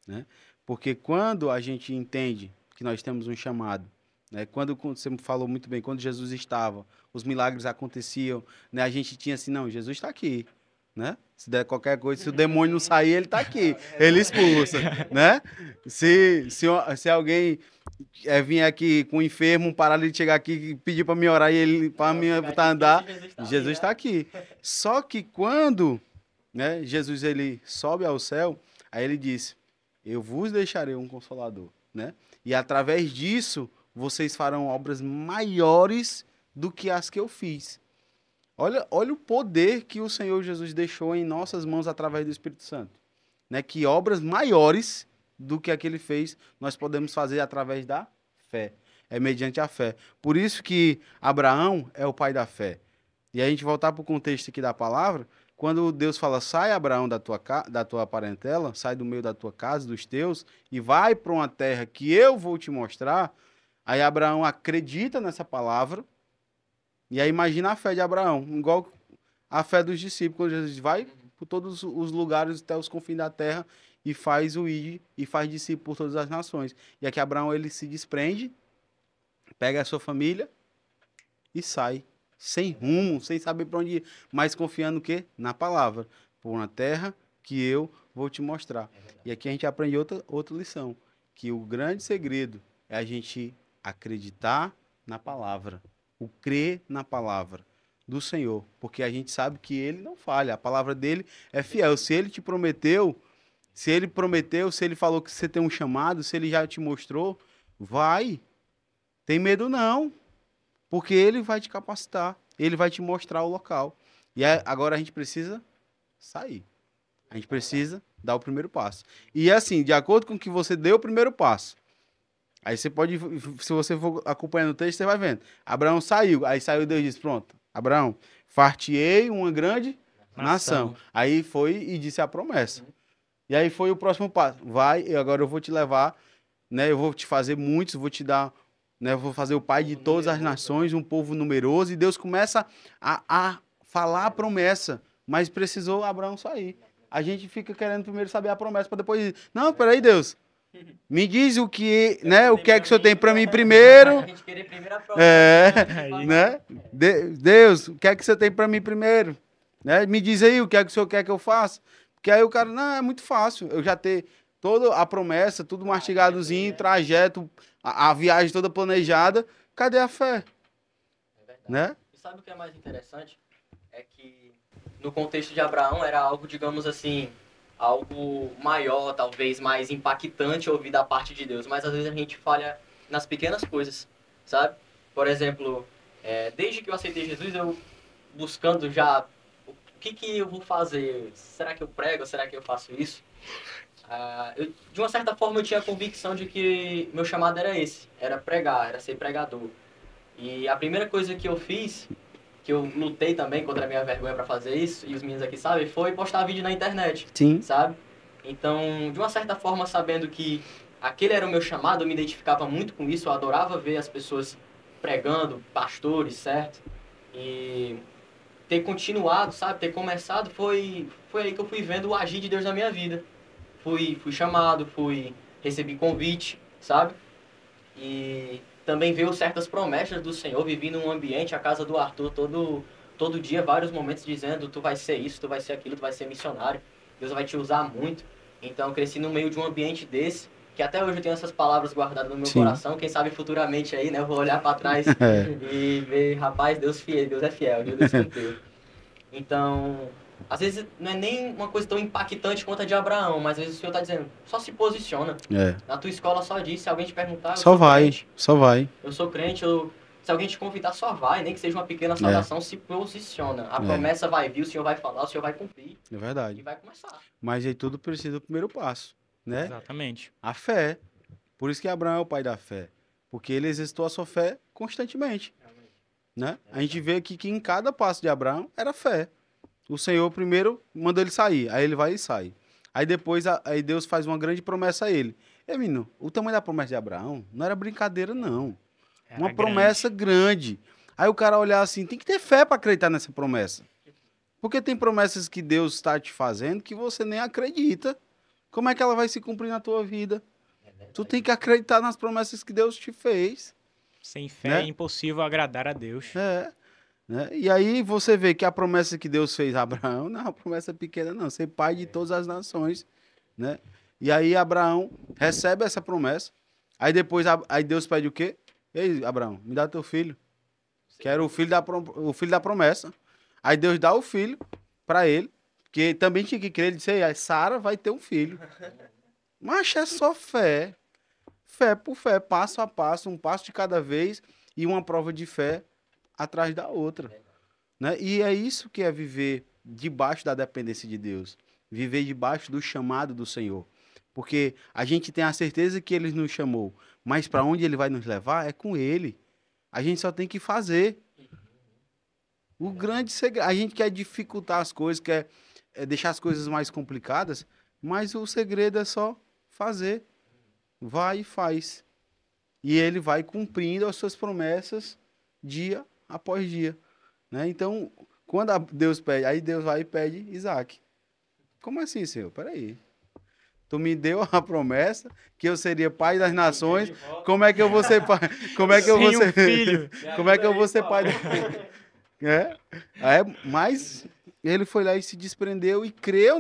né? Porque quando a gente entende que nós temos um chamado, né? Quando você me falou muito bem, quando Jesus estava, os milagres aconteciam, né? A gente tinha assim, não, Jesus está aqui, né? Se der qualquer coisa, se o demônio não sair, ele está aqui, ele expulsa, né? Se alguém vier aqui com um enfermo, um paralítico chegar aqui e pedir para me orar e ele para me botar a andar, Jesus está aqui. Só que quando, né, Jesus ele sobe ao céu, aí ele disse: eu vos deixarei um consolador, né? E através disso vocês farão obras maiores do que as que eu fiz. Olha o poder que o Senhor Jesus deixou em nossas mãos através do Espírito Santo, né? Que obras maiores do que a que ele fez nós podemos fazer através da fé. É mediante a fé. Por isso que Abraão é o pai da fé. E a gente voltar para o contexto aqui da palavra, quando Deus fala, sai Abraão da tua parentela, sai do meio da tua casa, dos teus, e vai para uma terra que eu vou te mostrar, aí Abraão acredita nessa palavra, e aí imagina a fé de Abraão, igual a fé dos discípulos, quando Jesus vai por todos os lugares até os confins da terra, e faz o ir, e faz discípulo por todas as nações. E aqui Abraão, ele se desprende, pega a sua família, e sai. Sem rumo, sem saber para onde ir, mas confiando o quê? Na palavra. Por uma terra que eu vou te mostrar. E aqui a gente aprende outra lição, que o grande segredo é a gente acreditar na palavra, o crer na palavra do Senhor, porque a gente sabe que ele não falha, a palavra dele é fiel. Se ele te prometeu, se ele falou que você tem um chamado, se ele já te mostrou, vai. Tem medo não. Porque ele vai te capacitar, ele vai te mostrar o local. E agora a gente precisa sair. A gente precisa dar o primeiro passo. E assim, de acordo com que você deu o primeiro passo, aí você pode, se você for acompanhando o texto, você vai vendo. Abraão saiu, aí saiu Deus e disse, pronto, Abraão, far-te-ei uma grande nação. Aí foi e disse a promessa. E aí foi o próximo passo. Vai, agora eu vou te levar, né? Eu vou te fazer muitos, vou te dar... Eu vou fazer o pai de todas as nações, um povo numeroso, e Deus começa a falar a promessa, mas precisou Abraão sair. A gente fica querendo primeiro saber a promessa para depois dizer, não, peraí, Deus, me diz o que, né, o que é que o Senhor tem para mim primeiro. A gente querer primeiro a promessa, né? Deus, o que é que você tem para mim primeiro? Né? Me diz aí o que é que o Senhor quer que eu faça. Porque aí o cara, não, é muito fácil, eu já ter toda a promessa, tudo mastigadozinho, trajeto, a viagem toda planejada, cadê a fé? É verdade. Né? E sabe o que é mais interessante? É que no contexto de Abraão era algo, digamos assim, algo maior, talvez mais impactante ouvir da parte de Deus, mas às vezes a gente falha nas pequenas coisas, sabe? Por exemplo, desde que eu aceitei Jesus, eu buscando já o que eu vou fazer, será que eu prego, será que eu faço isso? De uma certa forma eu tinha a convicção de que meu chamado era esse, era pregar, era ser pregador. E a primeira coisa que eu fiz, que eu lutei também contra a minha vergonha para fazer isso, e os meninos aqui sabem, foi postar vídeo na internet. Sim. Sabe? Então, de uma certa forma, sabendo que aquele era o meu chamado, eu me identificava muito com isso, eu adorava ver as pessoas pregando, pastores, certo? E ter continuado, sabe, ter começado, foi aí que eu fui vendo o agir de Deus na minha vida. Fui chamado, recebi convite, sabe? E também veio certas promessas do Senhor, vivi num ambiente, a casa do Arthur, todo dia, vários momentos dizendo, tu vai ser isso, tu vai ser aquilo, tu vai ser missionário, Deus vai te usar muito. Então eu cresci no meio de um ambiente desse, que até hoje eu tenho essas palavras guardadas no meu coração, quem sabe futuramente aí, né, eu vou olhar para trás e ver, rapaz, Deus é fiel, Deus cumpriu. Então, às vezes não é nem uma coisa tão impactante quanto a de Abraão, mas às vezes o Senhor está dizendo, só se posiciona. Na tua escola só diz, se alguém te perguntar, só vai. Eu sou crente, se alguém te convidar, só vai, nem que seja uma pequena saudação, se posiciona. A promessa vai vir, o Senhor vai falar, o Senhor vai cumprir. É verdade. E vai começar. Mas aí tudo precisa do primeiro passo, né? Exatamente. A fé. Por isso que Abraão é o pai da fé. Porque ele exercitou a sua fé constantemente. Né? A gente vê aqui que em cada passo de Abraão era fé. O Senhor primeiro mandou ele sair, aí ele vai e sai. Aí depois aí Deus faz uma grande promessa a ele. Menino, o tamanho da promessa de Abraão não era brincadeira, não. Era uma promessa grande. Aí o cara olhar assim, tem que ter fé para acreditar nessa promessa. Porque tem promessas que Deus está te fazendo que você nem acredita. Como é que ela vai se cumprir na tua vida? Tu tem que acreditar nas promessas que Deus te fez. Sem fé Né? é impossível agradar a Deus. Né? E aí você vê que a promessa que Deus fez a Abraão não é uma promessa pequena, não. Ser pai de todas as nações. Né? E aí Abraão recebe essa promessa. Aí depois aí Deus pede o quê? Ei, Abraão, me dá teu filho. Quero o filho da promessa. Aí Deus dá o filho para ele, que também tinha que crer. Ele disse, aí, Sara vai ter um filho. Mas é só fé. Fé por fé, passo a passo, um passo de cada vez e uma prova de fé atrás da outra. Né? E é isso que é viver debaixo da dependência de Deus. Viver debaixo do chamado do Senhor. Porque a gente tem a certeza que Ele nos chamou, mas para onde Ele vai nos levar é com Ele. A gente só tem que fazer. O grande segredo, a gente quer dificultar as coisas, quer deixar as coisas mais complicadas, mas o segredo é só fazer. Vai e faz. E ele vai cumprindo as suas promessas dia após dia. Né? Então, quando Deus pede, aí Deus vai e pede Isaac. Como assim, Senhor? Peraí. Tu me deu a promessa que eu seria pai das nações. Como é que eu vou ser pai? Como é que eu vou Sem um ser filho. Como é que eu vou ser pai? Mas ele foi lá e se desprendeu e creu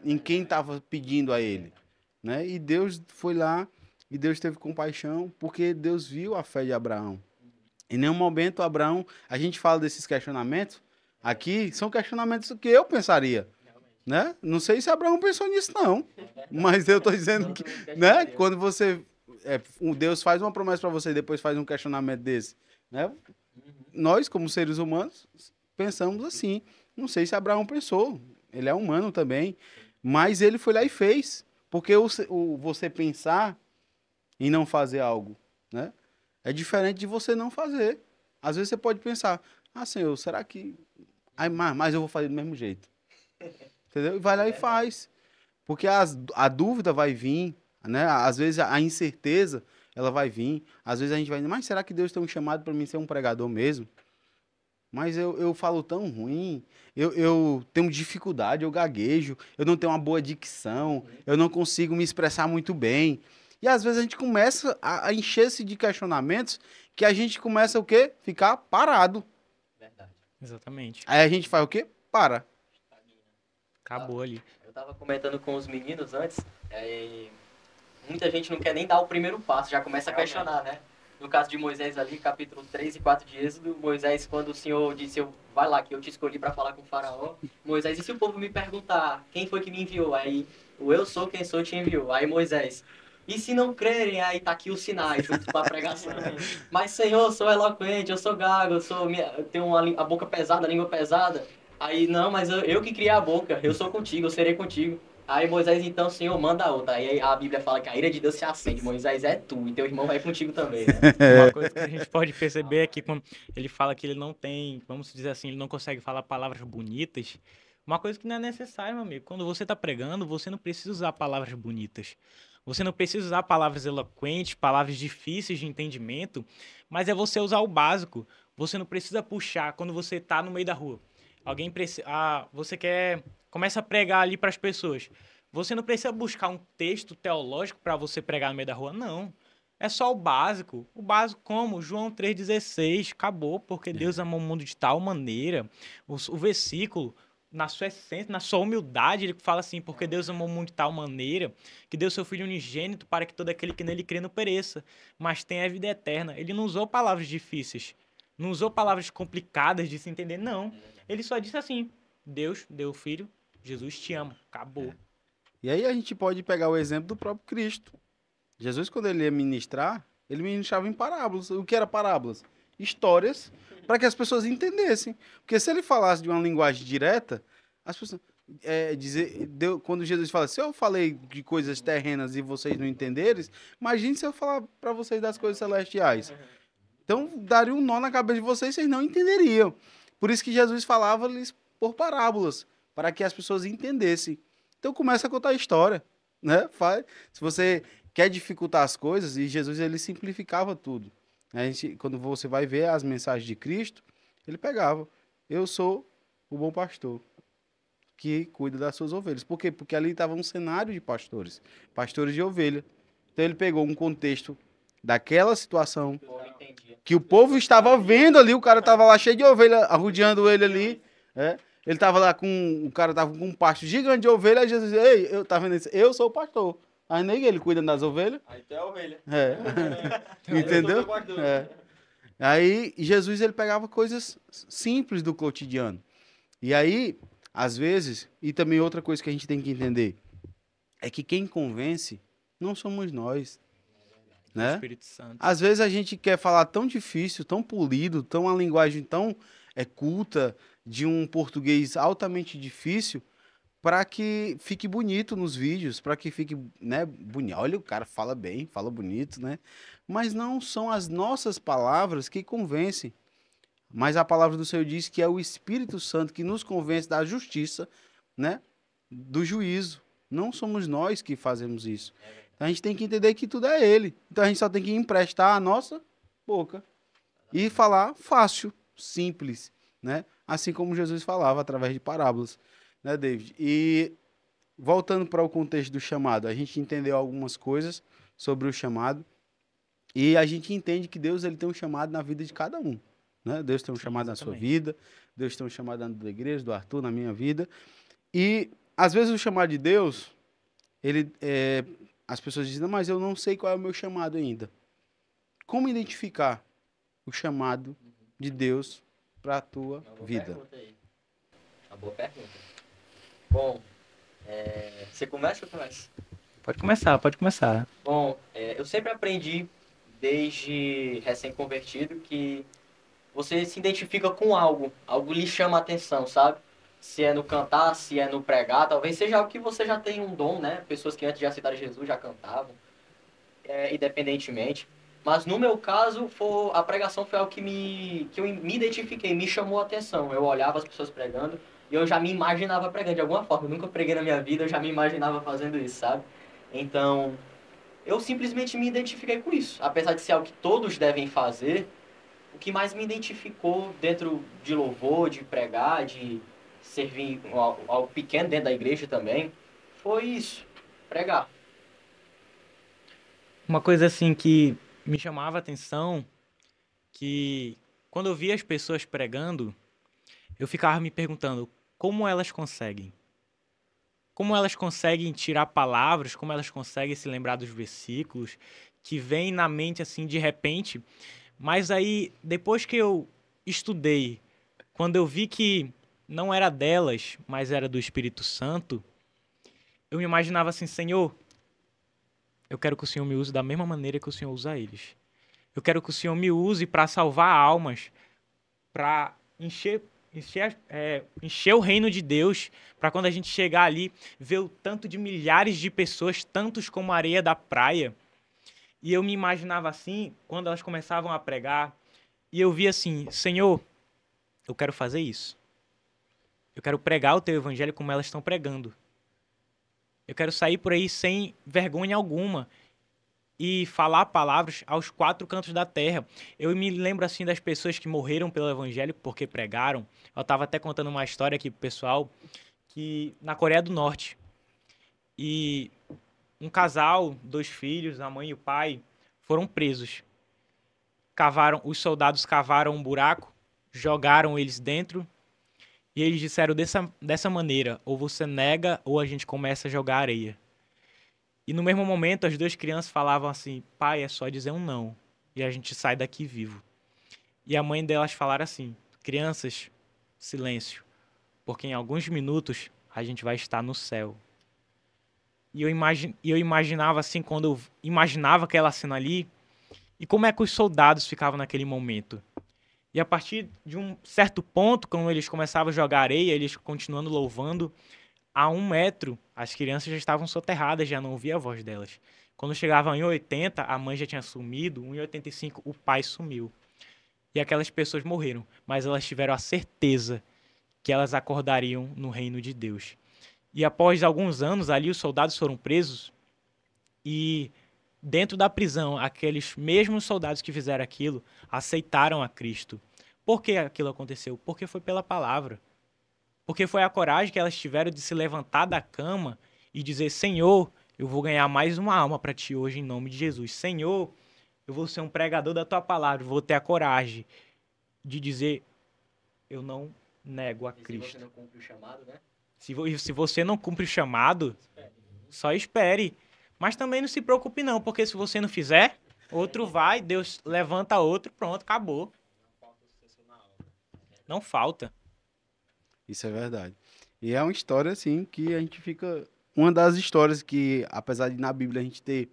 em quem estava pedindo a ele. Né? E Deus foi lá e Deus teve compaixão porque Deus viu a fé de Abraão. Em nenhum momento Abraão, a gente fala desses questionamentos, aqui são questionamentos que eu pensaria. Né? Não sei se Abraão pensou nisso, não. Mas eu estou dizendo que, né? Quando você. Deus faz uma promessa para você e depois faz um questionamento desse. Né? Nós, como seres humanos, pensamos assim. Não sei se Abraão pensou. Ele é humano também. Mas ele foi lá e fez. Porque você pensar em não fazer algo, né? É diferente de você não fazer. Às vezes você pode pensar, Senhor, será que... Mas eu vou fazer do mesmo jeito. Entendeu? E vai lá e faz. Porque a dúvida vai vir, né? Às vezes a incerteza, ela vai vir. Às vezes a gente vai dizer, mas será que Deus tem um chamado para mim ser um pregador mesmo? Mas eu falo tão ruim, eu tenho dificuldade, eu gaguejo, eu não tenho uma boa dicção, eu não consigo me expressar muito bem. E às vezes a gente começa a encher-se de questionamentos que a gente começa o quê? Ficar parado. Verdade. Exatamente. Aí a gente faz o quê? Para. Acabou ali. Eu tava comentando com os meninos antes, muita gente não quer nem dar o primeiro passo, já começa a questionar, né? No caso de Moisés ali, capítulo 3 e 4 de Êxodo, Moisés, quando o Senhor disse, vai lá que eu te escolhi para falar com o faraó, Moisés, e se o povo me perguntar quem foi que me enviou? Aí, o eu sou quem sou te enviou. Aí Moisés, e se não crerem, aí tá aqui os sinais, junto com a pregação. Mas Senhor, eu sou eloquente, eu sou gago, eu tenho a boca pesada, a língua pesada. Aí, não, mas eu que criei a boca, eu sou contigo, eu serei contigo. Aí Moisés, então, Senhor, manda outra. Aí a Bíblia fala que a ira de Deus se acende. Moisés é tu e teu irmão vai contigo também, né? Uma coisa que a gente pode perceber é que quando ele fala que ele não tem, vamos dizer assim, ele não consegue falar palavras bonitas, uma coisa que não é necessária, meu amigo. Quando você está pregando, você não precisa usar palavras bonitas. Você não precisa usar palavras eloquentes, palavras difíceis de entendimento, mas é você usar o básico. Você não precisa puxar quando você está no meio da rua. Alguém precisa... você começa a pregar ali para as pessoas. Você não precisa buscar um texto teológico para você pregar no meio da rua, não. É só o básico. O básico como? João 3,16, acabou, porque Deus amou o mundo de tal maneira. O versículo, na sua essência, na sua humildade, ele fala assim, porque Deus amou o mundo de tal maneira, que deu seu Filho unigênito para que todo aquele que nele crê não pereça, mas tenha a vida eterna. Ele não usou palavras difíceis, não usou palavras complicadas de se entender, não. Ele só disse assim, Deus deu o Filho, Jesus te ama, acabou. E aí a gente pode pegar o exemplo do próprio Cristo. Jesus, quando ele ia ministrar, ele ministrava em parábolas. O que era parábolas? Histórias para que as pessoas entendessem. Porque se ele falasse de uma linguagem direta, as pessoas... quando Jesus fala, se eu falei de coisas terrenas e vocês não entenderem, imagine se eu falar para vocês das coisas celestiais. Então, daria um nó na cabeça de vocês não entenderiam. Por isso que Jesus falava-lhes por parábolas, para que as pessoas entendessem. Então, começa a contar a história. Né? Se você quer dificultar as coisas, e Jesus ele simplificava tudo. Quando você vai ver as mensagens de Cristo, ele pegava, eu sou o bom pastor, que cuida das suas ovelhas. Por quê? Porque ali estava um cenário de pastores de ovelha. Então ele pegou um contexto daquela situação O povo entendia. que o povo estava vendo ali, o cara estava lá cheio de ovelha, arrodeando ele ali, ele estava lá o cara estava com um pasto gigante de ovelha, aí Jesus disse, ei, eu tava vendo isso, eu sou o pastor. Aí nem ele cuida das ovelhas. Aí tu é a ovelha. É. Aí eu Entendeu? sou teu pastor. É. Aí Jesus ele pegava coisas simples do cotidiano. E aí, às vezes, e também outra coisa que a gente tem que entender, é que quem convence não somos nós, O né? Espírito Santo. Às vezes a gente quer falar tão difícil, tão polido, tão uma linguagem tão culta, de um português altamente difícil, para que fique bonito nos vídeos, para que fique, né, bonito. Olha, o cara fala bem, fala bonito, né? Mas não são as nossas palavras que convencem. Mas a palavra do Senhor diz que é o Espírito Santo que nos convence da justiça, né? Do juízo. Não somos nós que fazemos isso. Então a gente tem que entender que tudo é Ele. Então a gente só tem que emprestar a nossa boca e falar fácil, simples, né? Assim como Jesus falava através de parábolas, né, David? E voltando para o contexto do chamado, a gente entendeu algumas coisas sobre o chamado e a gente entende que Deus ele tem um chamado na vida de cada um, né? Deus tem um chamado na sua exatamente. vida, Deus tem um chamado na da igreja, do Arthur, na minha vida. E às vezes o chamado de Deus, as pessoas dizem, "Não, mas eu não sei qual é o meu chamado ainda." Como identificar o chamado de Deus para a tua Uma boa vida? pergunta aí. Uma boa pergunta. Bom, você começa ou começa? Pode começar, pode começar. Bom, eu sempre aprendi, desde recém-convertido, que você se identifica com algo lhe chama a atenção, sabe? Se é no cantar, se é no pregar, talvez seja algo que você já tem um dom, né? Pessoas que antes de aceitar Jesus já cantavam, independentemente. Mas no meu caso, a pregação foi algo que eu me identifiquei, me chamou a atenção. Eu olhava as pessoas pregando e eu já me imaginava pregando de alguma forma. Eu nunca preguei na minha vida, eu já me imaginava fazendo isso, sabe? Então, eu simplesmente me identifiquei com isso. Apesar de ser algo que todos devem fazer, o que mais me identificou dentro de louvor, de pregar, de servir algo pequeno dentro da igreja também, foi isso, pregar. Uma coisa assim que me chamava a atenção, que quando eu via as pessoas pregando, eu ficava me perguntando como elas conseguem. Como elas conseguem tirar palavras, como elas conseguem se lembrar dos versículos, que vem na mente assim de repente. Mas aí, depois que eu estudei, quando eu vi que não era delas, mas era do Espírito Santo, eu me imaginava assim, Senhor, eu quero que o Senhor me use da mesma maneira que o Senhor usa eles. Eu quero que o Senhor me use para salvar almas, para encher o reino de Deus, para quando a gente chegar ali, ver o tanto de milhares de pessoas, tantos como a areia da praia. E eu me imaginava assim, quando elas começavam a pregar, e eu via assim, Senhor, eu quero fazer isso. Eu quero pregar o teu evangelho como elas estão pregando. Eu quero sair por aí sem vergonha alguma e falar palavras aos quatro cantos da terra. Eu me lembro assim das pessoas que morreram pelo evangelho porque pregaram. Eu estava até contando uma história aqui pro pessoal, que na Coreia do Norte, e um casal, 2 filhos, a mãe e o pai, foram presos. Os soldados cavaram um buraco, jogaram eles dentro, e eles disseram dessa maneira, ou você nega ou a gente começa a jogar areia. E no mesmo momento as 2 crianças falavam assim, pai, é só dizer um não, e a gente sai daqui vivo. E a mãe delas falaram assim, crianças, silêncio, porque em alguns minutos a gente vai estar no céu. E eu imaginava assim, quando eu imaginava aquela cena ali, e como é que os soldados ficavam naquele momento. E a partir de um certo ponto, quando eles começavam a jogar areia, eles continuando louvando, a 1 metro, as crianças já estavam soterradas, já não ouvia a voz delas. Quando chegavam em 1,80, a mãe já tinha sumido, 1,85, o pai sumiu. E aquelas pessoas morreram, mas elas tiveram a certeza que elas acordariam no reino de Deus. E após alguns anos ali, os soldados foram presos e dentro da prisão, aqueles mesmos soldados que fizeram aquilo aceitaram a Cristo. Por que aquilo aconteceu? Porque foi pela palavra. Porque foi a coragem que elas tiveram de se levantar da cama e dizer, Senhor, eu vou ganhar mais uma alma para ti hoje em nome de Jesus. Senhor, eu vou ser um pregador da tua palavra, vou ter a coragem de dizer, eu não nego a E se Cristo. você não cumpre o chamado, né? Se você não cumpre o chamado, só espere. Mas também não se preocupe não, porque se você não fizer, outro vai, Deus levanta outro, pronto, acabou. Não falta sucesso na obra. Não falta. Isso é verdade. E é uma história, assim, que a gente fica... Uma das histórias que, apesar de na Bíblia a gente ter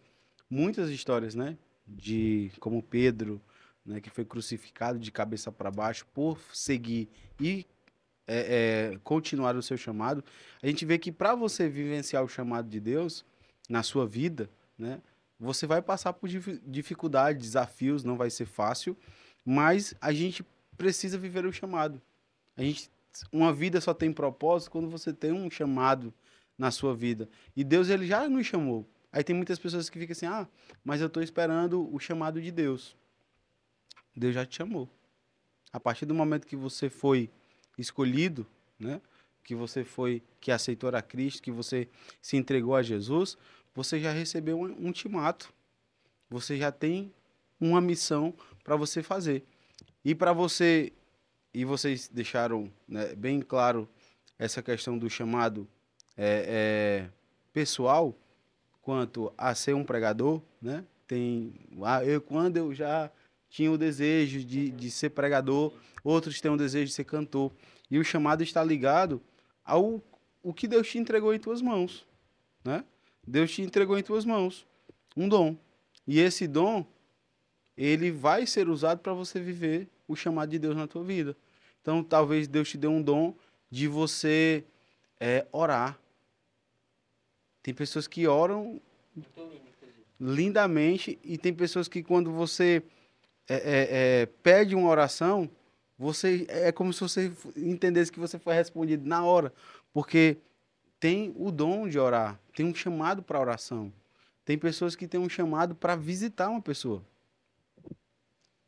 muitas histórias, né? De como Pedro, né? Que foi crucificado de cabeça para baixo por seguir e continuar o seu chamado. A gente vê que para você vivenciar o chamado de Deus na sua vida, né? Você vai passar por dificuldades, desafios, não vai ser fácil, mas a gente precisa viver o chamado. Uma vida só tem propósito quando você tem um chamado na sua vida. E Deus, ele já nos chamou. Aí tem muitas pessoas que ficam assim, mas eu estou esperando o chamado de Deus. Deus já te chamou. A partir do momento que você foi escolhido, né? Que aceitou a Cristo, que você se entregou a Jesus, você já recebeu um ultimato. Você já tem uma missão para você fazer. E para você... E vocês deixaram, né, bem claro essa questão do chamado pessoal quanto a ser um pregador, né? Quando eu já tinha o desejo de ser pregador, outros têm o desejo de ser cantor. E o chamado está ligado ao o que Deus te entregou em tuas mãos, né? Deus te entregou em tuas mãos um dom. E esse dom, ele vai ser usado para você viver o chamado de Deus na tua vida. Então, talvez Deus te dê um dom de você orar. Tem pessoas que oram Muito lindo, inclusive. lindamente e tem pessoas que quando você pede uma oração, é como se você entendesse que você foi respondido na hora, porque tem o dom de orar, tem um chamado para oração. Tem pessoas que têm um chamado para visitar uma pessoa,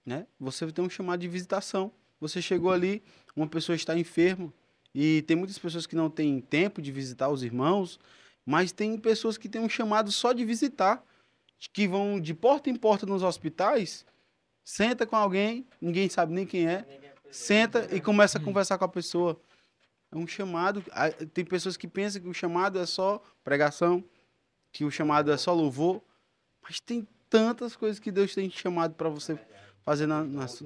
né? Você tem um chamado de visitação. Você chegou ali, uma pessoa está enferma, e tem muitas pessoas que não têm tempo de visitar os irmãos, mas tem pessoas que têm um chamado só de visitar, que vão de porta em porta nos hospitais, senta com alguém, ninguém sabe nem quem é, senta e começa a conversar com a pessoa. É um chamado. Tem pessoas que pensam que o chamado é só pregação, que o chamado é só louvor, mas tem tantas coisas que Deus tem te chamado para você fazer,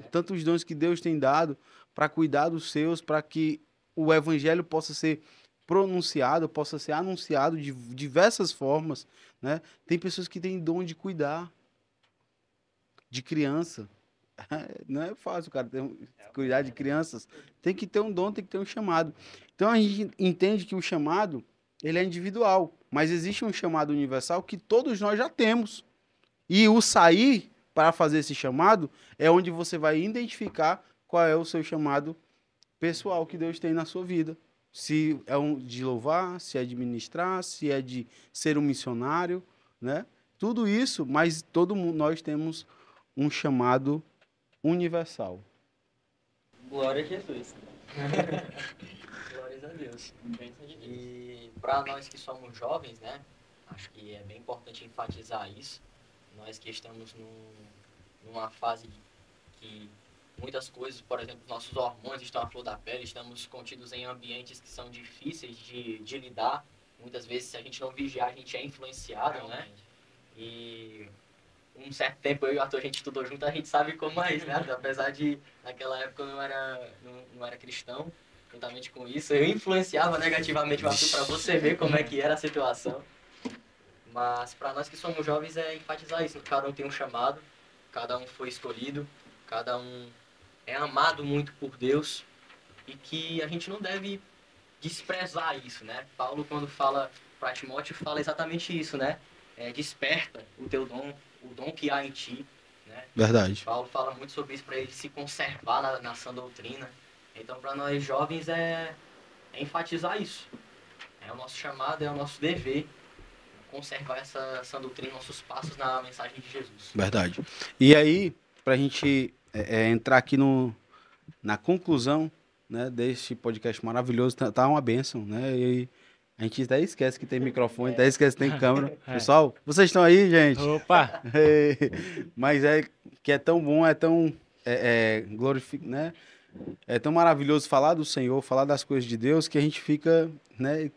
tantos dons que Deus tem dado para cuidar dos seus, para que o evangelho possa ser pronunciado, possa ser anunciado de diversas formas, né? Tem pessoas que têm dom de cuidar de criança. Não é fácil, cara, cuidar de crianças. Tem que ter um dom, tem que ter um chamado. Então a gente entende que o chamado, ele é individual, mas existe um chamado universal que todos nós já temos. E o sair para fazer esse chamado é onde você vai identificar qual é o seu chamado pessoal que Deus tem na sua vida. Se é de louvar, se é de ministrar, se é de ser um missionário, né? Tudo isso, mas nós temos um chamado universal. Glória a Jesus. Glórias a Deus. E para nós que somos jovens, né? Acho que é bem importante enfatizar isso. Nós que estamos numa fase que muitas coisas, por exemplo, nossos hormônios estão à flor da pele, estamos contidos em ambientes que são difíceis de lidar. Muitas vezes, se a gente não vigiar, a gente é influenciado, né? E um certo tempo eu e o Arthur, a gente estudou junto, a gente sabe como é isso, né? Apesar de, naquela época, eu não era cristão, juntamente com isso, eu influenciava negativamente o Arthur para você ver como é que era a situação. Mas para nós que somos jovens é enfatizar isso. Cada um tem um chamado, cada um foi escolhido, cada um é amado muito por Deus e que a gente não deve desprezar isso, né? Paulo, quando fala para Timóteo, fala exatamente isso, né? Desperta o teu dom, o dom que há em ti, né? Verdade. Paulo fala muito sobre isso para ele se conservar na sã doutrina. Então, para nós jovens é enfatizar isso. É o nosso chamado, é o nosso dever conservar essa doutrina, nossos passos na mensagem de Jesus. Verdade. E aí, para a gente entrar aqui na conclusão, né, deste podcast maravilhoso, tá uma bênção, né? E A gente até esquece que tem microfone, até esquece que tem câmera. Pessoal, vocês estão aí, gente? Opa! Mas é que é tão bom, é tão né? É tão maravilhoso falar do Senhor, falar das coisas de Deus, que a gente fica, né,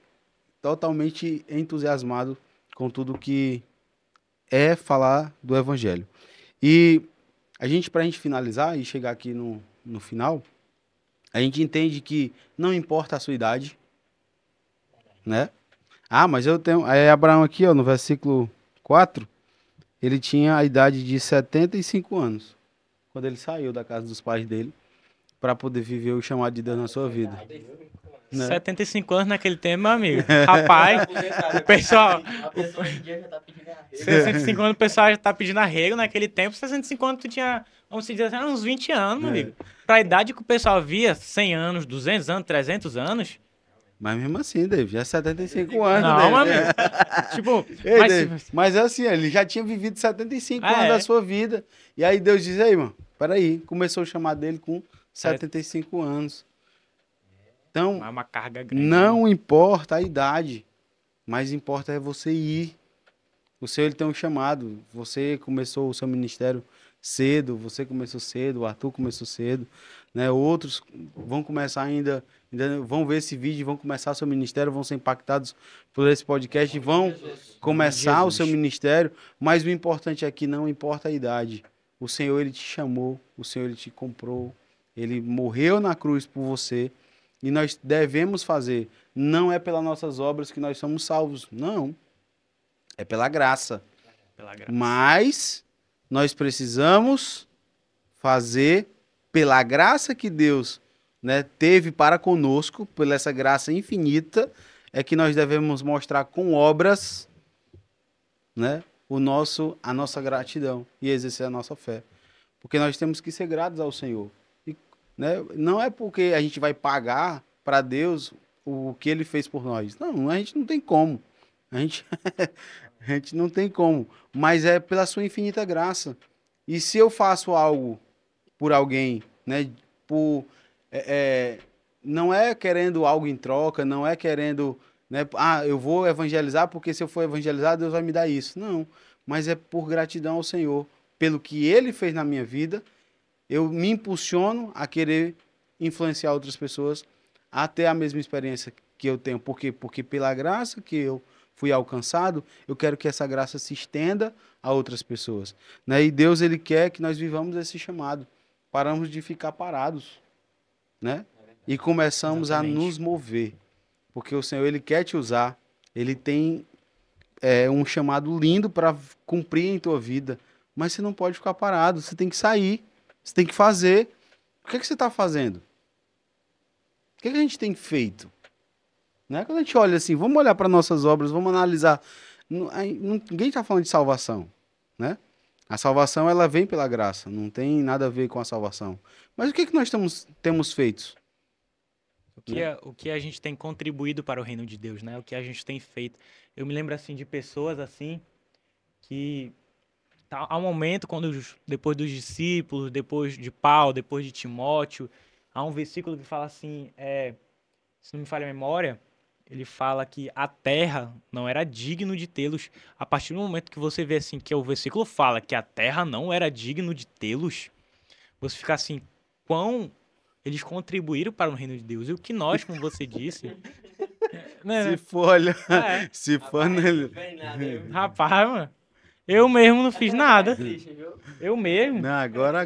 totalmente entusiasmado com tudo que é falar do Evangelho. E para a gente finalizar e chegar aqui no final, a gente entende que não importa a sua idade, né? Ah, mas eu tenho... Aí Abraão aqui, ó, no versículo 4, ele tinha a idade de 75 anos, quando ele saiu da casa dos pais dele, para poder viver o chamado de Deus na sua vida. Né? 75 anos naquele tempo, meu amigo. Rapaz, o pessoal... A pessoa hoje em dia já tá pedindo arrego. 65 anos o pessoal já tá pedindo arrego. Naquele tempo, 65 anos tu tinha, vamos dizer assim, uns 20 anos, meu amigo. Pra idade que o pessoal via, 100 anos, 200 anos, 300 anos... Mas mesmo assim, David, já é 75 anos. Não, David. meu amigo. Tipo, Ei, mas, David, mas é assim, ele já tinha vivido 75 Ah, anos é? da sua vida. E aí Deus diz, aí, mano, peraí, começou a chamar dele com 75 anos. Então, é uma carga grande. não importa a idade, mas importa é você ir. O Senhor, ele tem um chamado. Você começou o seu ministério cedo, você começou cedo, o Arthur começou cedo, né? Outros vão começar ainda vão ver esse vídeo, vão começar seu ministério, vão ser impactados por esse podcast, vão começar o seu ministério, mas o importante é que não importa a idade. O Senhor, ele te chamou, o Senhor, ele te comprou, ele morreu na cruz por você, e nós devemos fazer. Não é pelas nossas obras que nós somos salvos, não. É pela graça. Pela graça. Mas nós precisamos fazer pela graça que Deus, né, teve para conosco, pela essa graça infinita, é que nós devemos mostrar com obras, né, a nossa gratidão e exercer a nossa fé. Porque nós temos que ser gratos ao Senhor. E, né, não é porque a gente vai pagar para Deus o que Ele fez por nós. Não, a gente não tem como. A gente não tem como. Mas é pela sua infinita graça. E se eu faço algo por alguém, né, não é querendo algo em troca, não é querendo, né, eu vou evangelizar porque se eu for evangelizar, Deus vai me dar isso. Não, mas é por gratidão ao Senhor. Pelo que Ele fez na minha vida, eu me impulsiono a querer influenciar outras pessoas a ter a mesma experiência que eu tenho. Por quê? Porque pela graça que eu fui alcançado, eu quero que essa graça se estenda a outras pessoas. Né? E Deus, ele quer que nós vivamos esse chamado. Paramos de ficar parados, né? E começamos Exatamente. a nos mover. Porque o Senhor, ele quer te usar. Ele tem um chamado lindo para cumprir em tua vida. Mas você não pode ficar parado. Você tem que sair. Você tem que fazer. O que você está fazendo? O que a gente tem feito? Né? Quando a gente olha assim, vamos olhar para nossas obras, vamos analisar. Ninguém está falando de salvação, né? A salvação, ela vem pela graça, não tem nada a ver com a salvação. Mas o que nós temos feito? O que a gente tem contribuído para o reino de Deus, né? O que a gente tem feito. Eu me lembro, assim, de pessoas, assim, que há um momento, depois dos discípulos, depois de Paulo, depois de Timóteo, há um versículo que fala assim, se não me falha a memória, ele fala que a terra não era digno de tê-los. A partir do momento que você vê assim, que o versículo fala que a terra não era digno de tê-los, você fica assim, quão eles contribuíram para o reino de Deus. E o que nós, como você disse... Se for olhar... Se for... Rapaz, mano, eu mesmo não fiz nada. Eu mesmo. Não, agora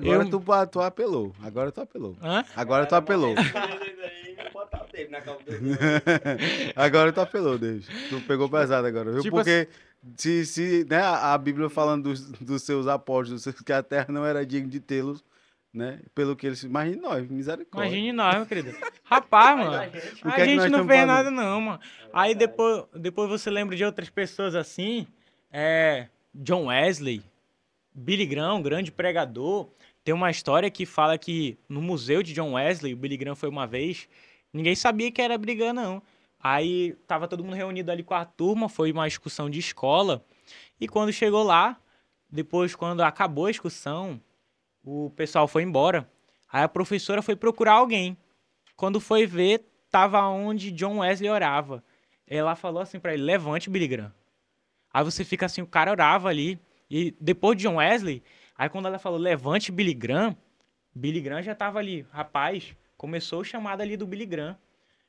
tu apelou. Agora tu apelou. Hã? Agora tu apelou. Agora tu apelou, Deus. Tu pegou pesado agora, viu? Tipo Porque se né, a Bíblia falando dos seus apóstolos, que a terra não era digna de tê-los, né? Pelo que eles... Imagine nós, misericórdia. Imagine nós, meu querido. Rapaz, mano, O que é que a nós gente não estamos fez fazendo? nada não, mano. Aí depois você lembra de outras pessoas assim, John Wesley, Billy Graham, grande pregador. Tem uma história que fala que no museu de John Wesley, o Billy Graham foi uma vez, ninguém sabia que era Billy Graham, não. Aí tava todo mundo reunido ali com a turma, foi uma excursão de escola, e quando chegou lá, depois quando acabou a excursão, o pessoal foi embora. Aí a professora foi procurar alguém. Quando foi ver, tava onde John Wesley orava. ela falou assim pra ele, levante, Billy Graham. Aí você fica assim, o cara orava ali. E depois de John Wesley, aí quando ela falou, levante, Billy Graham já tava ali. Rapaz, começou o chamado ali do Billy Graham.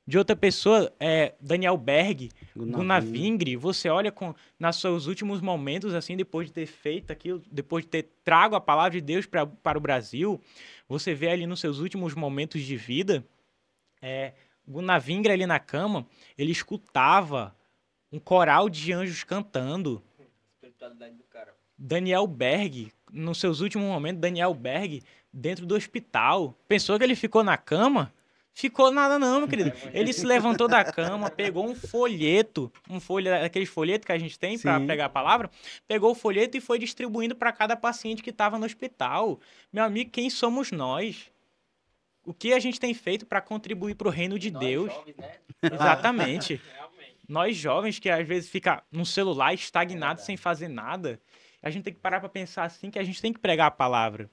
De outra pessoa, Daniel Berg, Gunnar Vingre, você olha nos seus últimos momentos, assim, depois de ter feito aquilo, depois de ter trago a palavra de Deus para o Brasil, você vê ali nos seus últimos momentos de vida, Gunnar Vingre ali na cama, ele escutava um coral de anjos cantando. Espiritualidade do cara. Daniel Berg, nos seus últimos momentos, Daniel Berg, dentro do hospital, pensou que ele ficou na cama? Ficou nada não, meu querido. Ele se levantou da cama, pegou um folheto, aqueles folhetos que a gente tem para Sim. pregar a palavra, pegou o folheto e foi distribuindo para cada paciente que estava no hospital. Meu amigo, quem somos nós? O que a gente tem feito para contribuir para o reino de Nós Deus? jovens, né? Exatamente. Realmente. Nós jovens que às vezes fica no celular estagnado verdade. sem fazer nada, a gente tem que parar para pensar assim que a gente tem que pregar a palavra.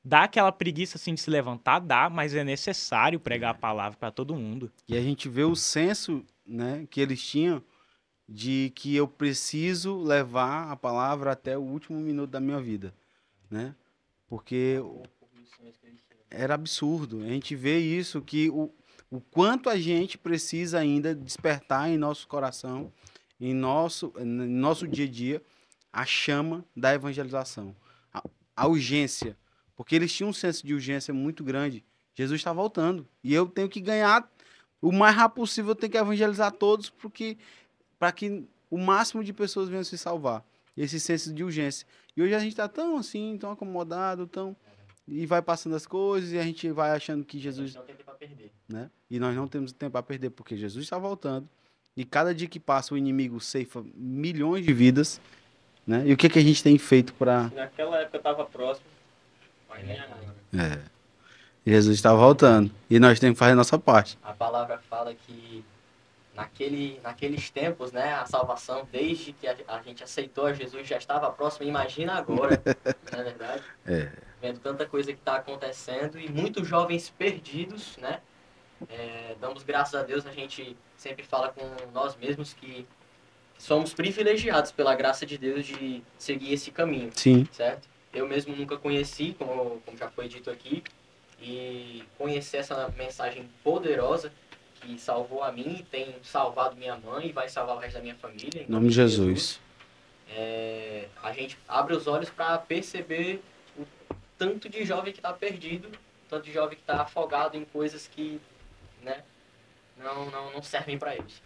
Dá aquela preguiça assim de se levantar, dá, mas é necessário pregar a palavra para todo mundo. E a gente vê o senso, né, que eles tinham de que eu preciso levar a palavra até o último minuto da minha vida, né? Porque era absurdo. A gente vê isso, que o quanto a gente precisa ainda despertar em nosso coração, em nosso dia a dia, a chama da evangelização. A urgência. Porque eles tinham um senso de urgência muito grande. Jesus está voltando. E eu tenho que ganhar o mais rápido possível, eu tenho que evangelizar todos para que o máximo de pessoas venham se salvar. Esse senso de urgência. E hoje a gente está tão assim, tão acomodado, e vai passando as coisas e a gente vai achando que Jesus... Não tem tempo a perder. Né? E nós não temos tempo a perder, porque Jesus está voltando. E cada dia que passa o inimigo ceifa milhões de vidas. Né? E o que a gente tem feito para... Naquela época eu estava próximo, mas nem agora. Jesus está voltando. E nós temos que fazer a nossa parte. A palavra fala que naqueles tempos, né, a salvação, desde que a gente aceitou a Jesus, já estava próxima. Imagina agora, não é verdade? Vendo tanta coisa que está acontecendo e muitos jovens perdidos, né? Damos graças a Deus, a gente sempre fala com nós mesmos que somos privilegiados pela graça de Deus de seguir esse caminho. Sim. Certo? Eu mesmo nunca conheci, como já foi dito aqui, e conhecer essa mensagem poderosa que salvou a mim, tem salvado minha mãe e vai salvar o resto da minha família. Em nome de Jesus. A gente abre os olhos para perceber o tanto de jovem que está perdido, o tanto de jovem que está afogado em coisas que, né, não servem para eles.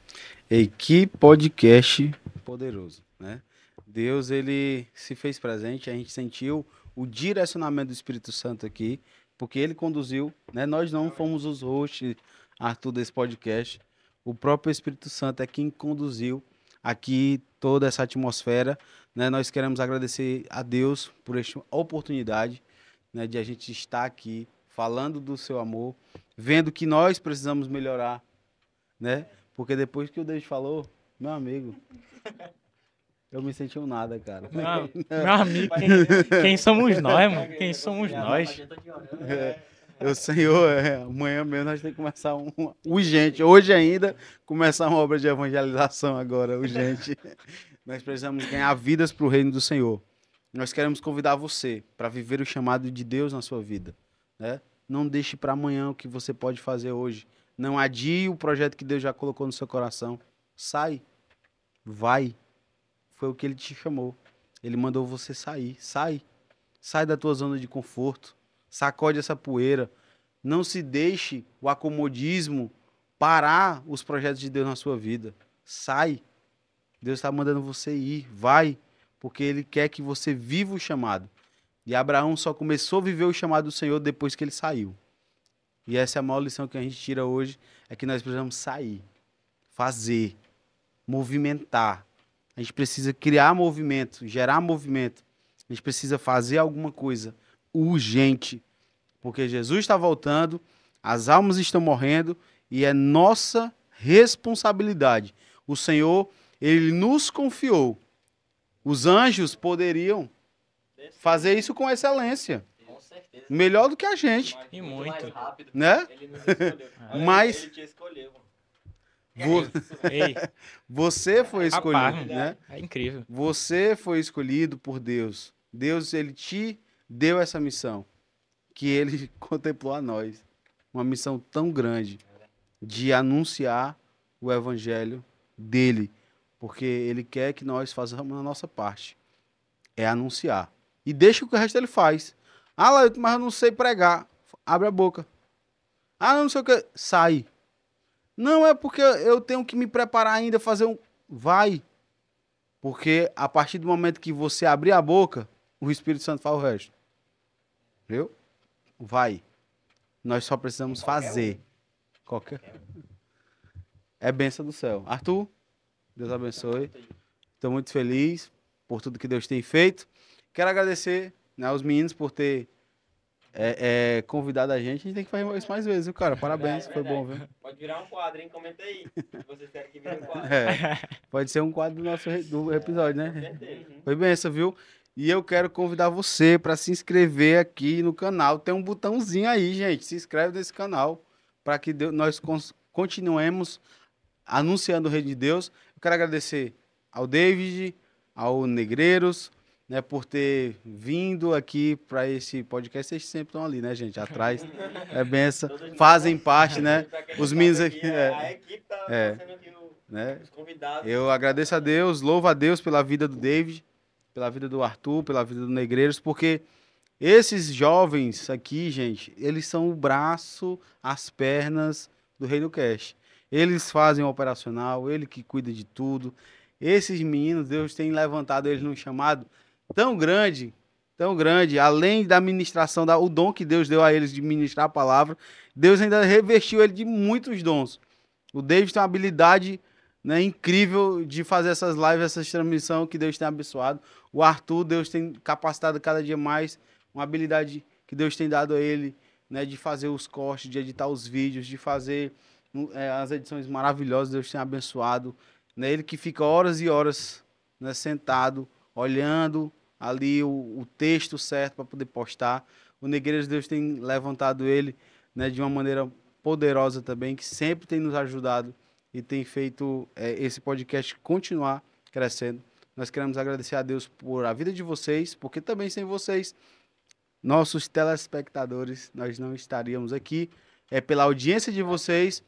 E que podcast poderoso, né? Deus, ele se fez presente, a gente sentiu o direcionamento do Espírito Santo aqui, porque ele conduziu, né? Nós não fomos os hosts, Arthur, desse podcast. O próprio Espírito Santo é quem conduziu aqui toda essa atmosfera, né? Nós queremos agradecer a Deus por esta oportunidade, né, de a gente estar aqui falando do seu amor, vendo que nós precisamos melhorar, né? Porque depois que o Deus falou, meu amigo, eu me senti um nada, cara. Meu amigo, quem somos nós, mano? Quem somos nós? O Senhor, amanhã mesmo nós temos que começar urgente, hoje ainda, começar uma obra de evangelização agora, urgente. Nós precisamos ganhar vidas para o reino do Senhor. Nós queremos convidar você para viver o chamado de Deus na sua vida, né? Não deixe para amanhã o que você pode fazer hoje. Não adie o projeto que Deus já colocou no seu coração. Sai. Vai. Foi o que Ele te chamou. Ele mandou você sair. Sai. Sai da tua zona de conforto. Sacode essa poeira. Não se deixe o acomodismo parar os projetos de Deus na sua vida. Sai. Deus está mandando você ir. Vai. Porque Ele quer que você viva o chamado. E Abraão só começou a viver o chamado do Senhor depois que ele saiu. E essa é a maior lição que a gente tira hoje, é que nós precisamos sair, fazer, movimentar. A gente precisa criar movimento, gerar movimento. A gente precisa fazer alguma coisa urgente, porque Jesus está voltando, as almas estão morrendo e é nossa responsabilidade. O Senhor, Ele nos confiou. Os anjos poderiam fazer isso com excelência. Com certeza. Melhor do que a gente. E Mais muito. rápido. Né? Ele nos escolheu. Mas- Ele te escolheu, mano. Ei, Você foi escolhido, rapaz, né? é incrível. Você foi escolhido por Deus. Deus, ele te deu essa missão, que ele contemplou a nós. Uma missão tão grande de anunciar o evangelho dele, porque ele quer que nós façamos a nossa parte. É anunciar. E deixa o que o resto ele faz. Ah, Lailton, mas eu não sei pregar. Abre a boca. Ah, não sei o que. Sai. Não é porque eu tenho que me preparar ainda, fazer um... Vai. Porque a partir do momento que você abrir a boca, o Espírito Santo faz o resto. Viu? Vai. Nós só precisamos fazer. Qualquer. É bênção do céu. Arthur, Deus abençoe. Estou muito feliz por tudo que Deus tem feito. Quero agradecer, né, aos meninos por ter convidado a gente. A gente tem que fazer isso mais vezes, viu, cara? Parabéns, foi bom, viu? Pode virar um quadro, hein? Comenta aí. Se vocês querem que vire um quadro. Pode ser um quadro do nosso do episódio, Com né? certeza. Foi benção, viu? E eu quero convidar você para se inscrever aqui no canal. Tem um botãozinho aí, gente. Se inscreve nesse canal para que nós continuemos anunciando o Reino de Deus. Eu quero agradecer ao David, ao Negreiros, né, por ter vindo aqui para esse podcast. Vocês sempre estão ali, né, gente? Atrás. É benção. Fazem parte, né? Pra quem Os não meninos sabe aqui. A equipe tá É. fazendo aqui Né? os convidados. Eu agradeço a Deus, louvo a Deus pela vida do David, pela vida do Arthur, pela vida do Negreiros, porque esses jovens aqui, gente, eles são o braço, as pernas do Reino Cast. Eles fazem o operacional, ele que cuida de tudo. Esses meninos, Deus tem levantado eles num chamado tão grande, além da ministração, o dom que Deus deu a eles de ministrar a palavra, Deus ainda revestiu ele de muitos dons. O David tem uma habilidade, né, incrível de fazer essas lives, essas transmissões que Deus tem abençoado. O Arthur, Deus tem capacitado cada dia mais, uma habilidade que Deus tem dado a ele, né, de fazer os cortes, de editar os vídeos, de fazer as edições maravilhosas, Deus tem abençoado. Né, ele que fica horas e horas, né, sentado, olhando ali o texto certo para poder postar. O Negreiros, Deus tem levantado ele, né, de uma maneira poderosa também, que sempre tem nos ajudado e tem feito esse podcast continuar crescendo. Nós queremos agradecer a Deus por a vida de vocês, porque também sem vocês, nossos telespectadores, nós não estaríamos aqui. É pela audiência de vocês,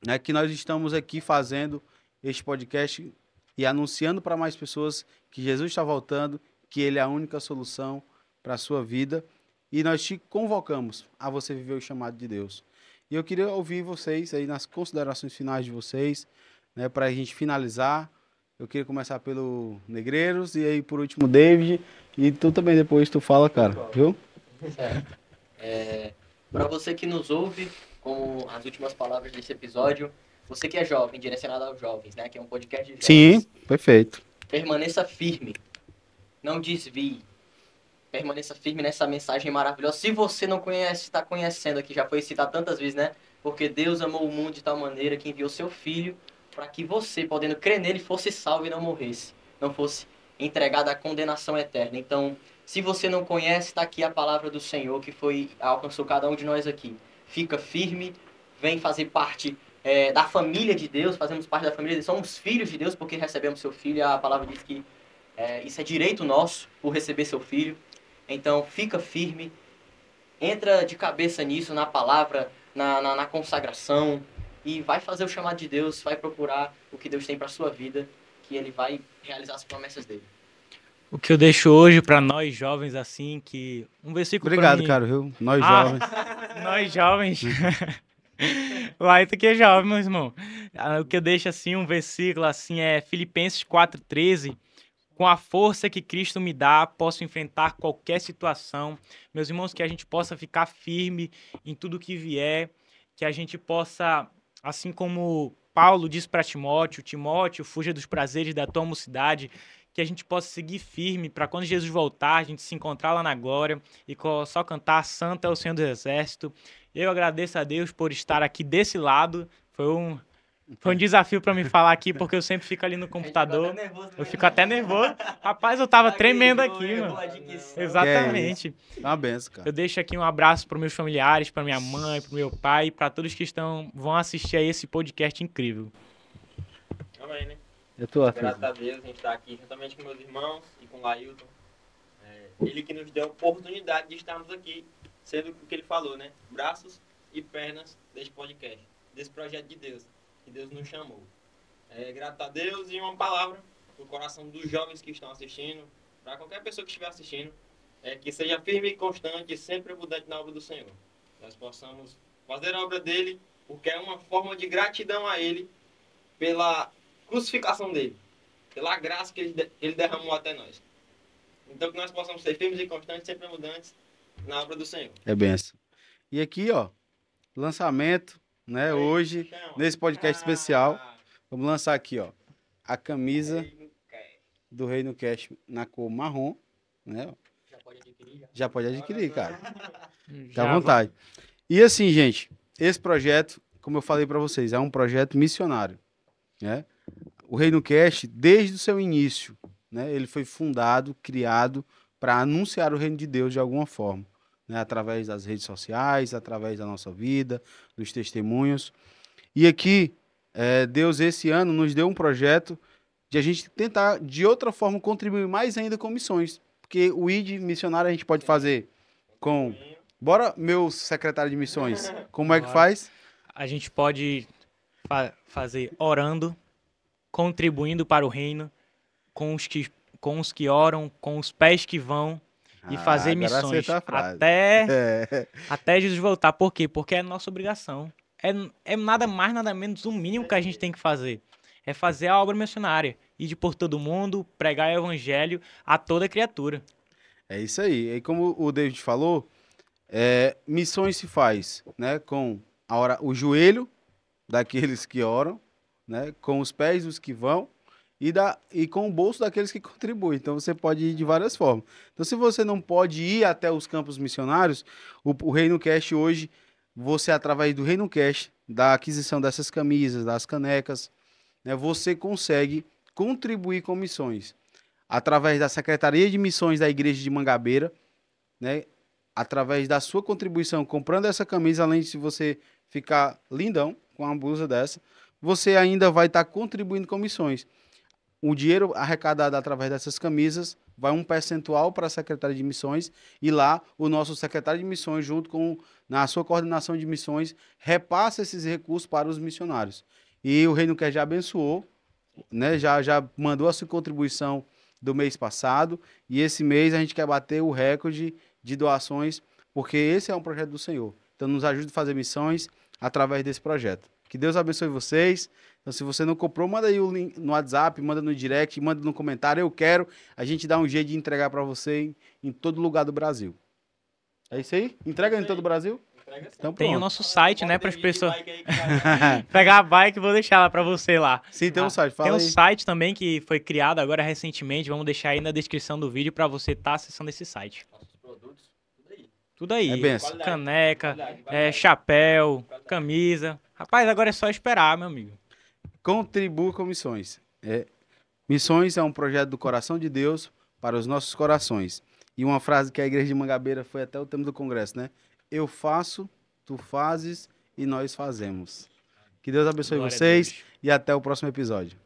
né, que nós estamos aqui fazendo este podcast e anunciando para mais pessoas que Jesus está voltando, que Ele é a única solução para a sua vida. E nós te convocamos a você viver o chamado de Deus. E eu queria ouvir vocês aí nas considerações finais de vocês, né, para a gente finalizar. Eu queria começar pelo Negreiros e aí por último David. E tu também depois tu fala, cara, viu? Certo. Para você que nos ouve, com as últimas palavras desse episódio, você que é jovem, direcionado aos jovens, né? Que é um podcast de jovens. Sim, perfeito. Permaneça firme. Não desvie. Permaneça firme nessa mensagem maravilhosa. Se você não conhece, está conhecendo aqui, já foi citado tantas vezes, né? Porque Deus amou o mundo de tal maneira que enviou seu Filho para que você, podendo crer nele, fosse salvo e não morresse. Não fosse entregado à condenação eterna. Então, se você não conhece, está aqui a palavra do Senhor que alcançou cada um de nós aqui. Fica firme, vem fazer parte da família de Deus, fazemos parte da família de Deus, somos filhos de Deus porque recebemos seu Filho. A palavra diz que isso é direito nosso por receber seu Filho. Então, fica firme, entra de cabeça nisso, na palavra, na consagração, e vai fazer o chamado de Deus, vai procurar o que Deus tem para sua vida, que Ele vai realizar as promessas dele. O que eu deixo hoje para nós jovens, assim, que um versículo pra Obrigado, mim... cara, viu? Nós jovens. Nós jovens. Laito que é jovem, meu irmão. O que eu deixo, assim, um versículo, assim, é Filipenses 4:13. Com a força que Cristo me dá, posso enfrentar qualquer situação. Meus irmãos, que a gente possa ficar firme em tudo que vier, que a gente possa, assim como Paulo diz para Timóteo, fuja dos prazeres da tua mocidade, que a gente possa seguir firme para quando Jesus voltar, a gente se encontrar lá na glória e só cantar Santo é o Senhor do Exército. Eu agradeço a Deus por estar aqui desse lado. Foi um desafio para me falar aqui, porque eu sempre fico ali no computador. Eu fico até nervoso. Rapaz, eu tava tremendo aqui, mano. Exatamente. É uma benção, cara. Eu deixo aqui um abraço para meus familiares, para minha mãe, para meu pai, para todos que vão assistir a esse podcast incrível. Amém, né? Eu tô Graças a Deus, a gente está aqui juntamente com meus irmãos e com o Lailton. Ele que nos deu a oportunidade de estarmos aqui, sendo o que ele falou, né? Braços e pernas deste podcast, desse projeto de Deus, que Deus nos chamou. Graças a Deus e uma palavra para o coração dos jovens que estão assistindo, para qualquer pessoa que estiver assistindo, que seja firme e constante e sempre abundante na obra do Senhor. Nós possamos fazer a obra dele, porque é uma forma de gratidão a ele pela crucificação dele, pela graça que ele derramou até nós. Então que nós possamos ser firmes e constantes, sempre mudantes na obra do Senhor. É benção. E aqui, ó, lançamento, né? Hoje, Chama. nesse podcast especial, vamos lançar aqui, ó, a camisa do Reino Cash na cor marrom, né? Já pode adquirir, já. Já pode adquirir, cara. Fica Já à vontade. E assim, gente, esse projeto, como eu falei para vocês, é um projeto missionário, né? O Reino Cast, desde o seu início, né, ele foi fundado, criado para anunciar o reino de Deus de alguma forma, né, através das redes sociais, através da nossa vida, dos testemunhos. E aqui, Deus esse ano nos deu um projeto de a gente tentar, de outra forma, contribuir mais ainda com missões. Porque o ID missionário a gente pode fazer com... Bora, meu secretário de missões, como é que Bora. faz? A gente pode fazer orando, contribuindo para o reino, com os que oram, com os pés que vão, e fazer Agora missões acertou a frase. até Jesus voltar. Por quê? Porque é nossa obrigação. É nada mais, nada menos o mínimo que a gente tem que fazer. É fazer a obra missionária. Ir por todo mundo, pregar o evangelho a toda criatura. É isso aí. E como o David falou, missões se faz, né, com o joelho daqueles que oram, né, com os pés dos que vão e com o bolso daqueles que contribuem. Então você pode ir de várias formas. Então se você não pode ir até os campos missionários, o Reino Cast hoje, você através do Reino Cast, da aquisição dessas camisas, das canecas, né, você consegue contribuir com missões. Através da Secretaria de Missões da Igreja de Mangabeira, né, através da sua contribuição, comprando essa camisa, além de você ficar lindão com uma blusa dessa, você ainda vai estar contribuindo com missões. O dinheiro arrecadado através dessas camisas vai um percentual para a Secretaria de Missões e lá o nosso secretário de Missões, junto com na sua coordenação de missões, repassa esses recursos para os missionários. E o Reino Quer já abençoou, né? Já mandou a sua contribuição do mês passado e esse mês a gente quer bater o recorde de doações, porque esse é um projeto do Senhor. Então nos ajude a fazer missões através desse projeto. Que Deus abençoe vocês. Então se você não comprou, manda aí o link no WhatsApp, manda no direct, manda no comentário, eu quero. A gente dá um jeito de entregar para você em todo lugar do Brasil. É isso aí? Entrega em todo o Brasil? Então, Tem o pronto. nosso site, né, para as pessoas pegar a bike, vou deixar lá para você lá. Sim, tem um site, Tem fala um aí. site também que foi criado agora recentemente, vamos deixar aí na descrição do vídeo para você estar acessando esse site. Nossos produtos, tudo aí. Tudo aí, É benção. caneca, Qualidade. chapéu, camisa. Rapaz, agora é só esperar, meu amigo. Contribua com missões. Missões é um projeto do coração de Deus para os nossos corações. E uma frase que a Igreja de Mangabeira foi até o tema do congresso, né? Eu faço, tu fazes e nós fazemos. Que Deus abençoe Glória a vocês Deus. e até o próximo episódio.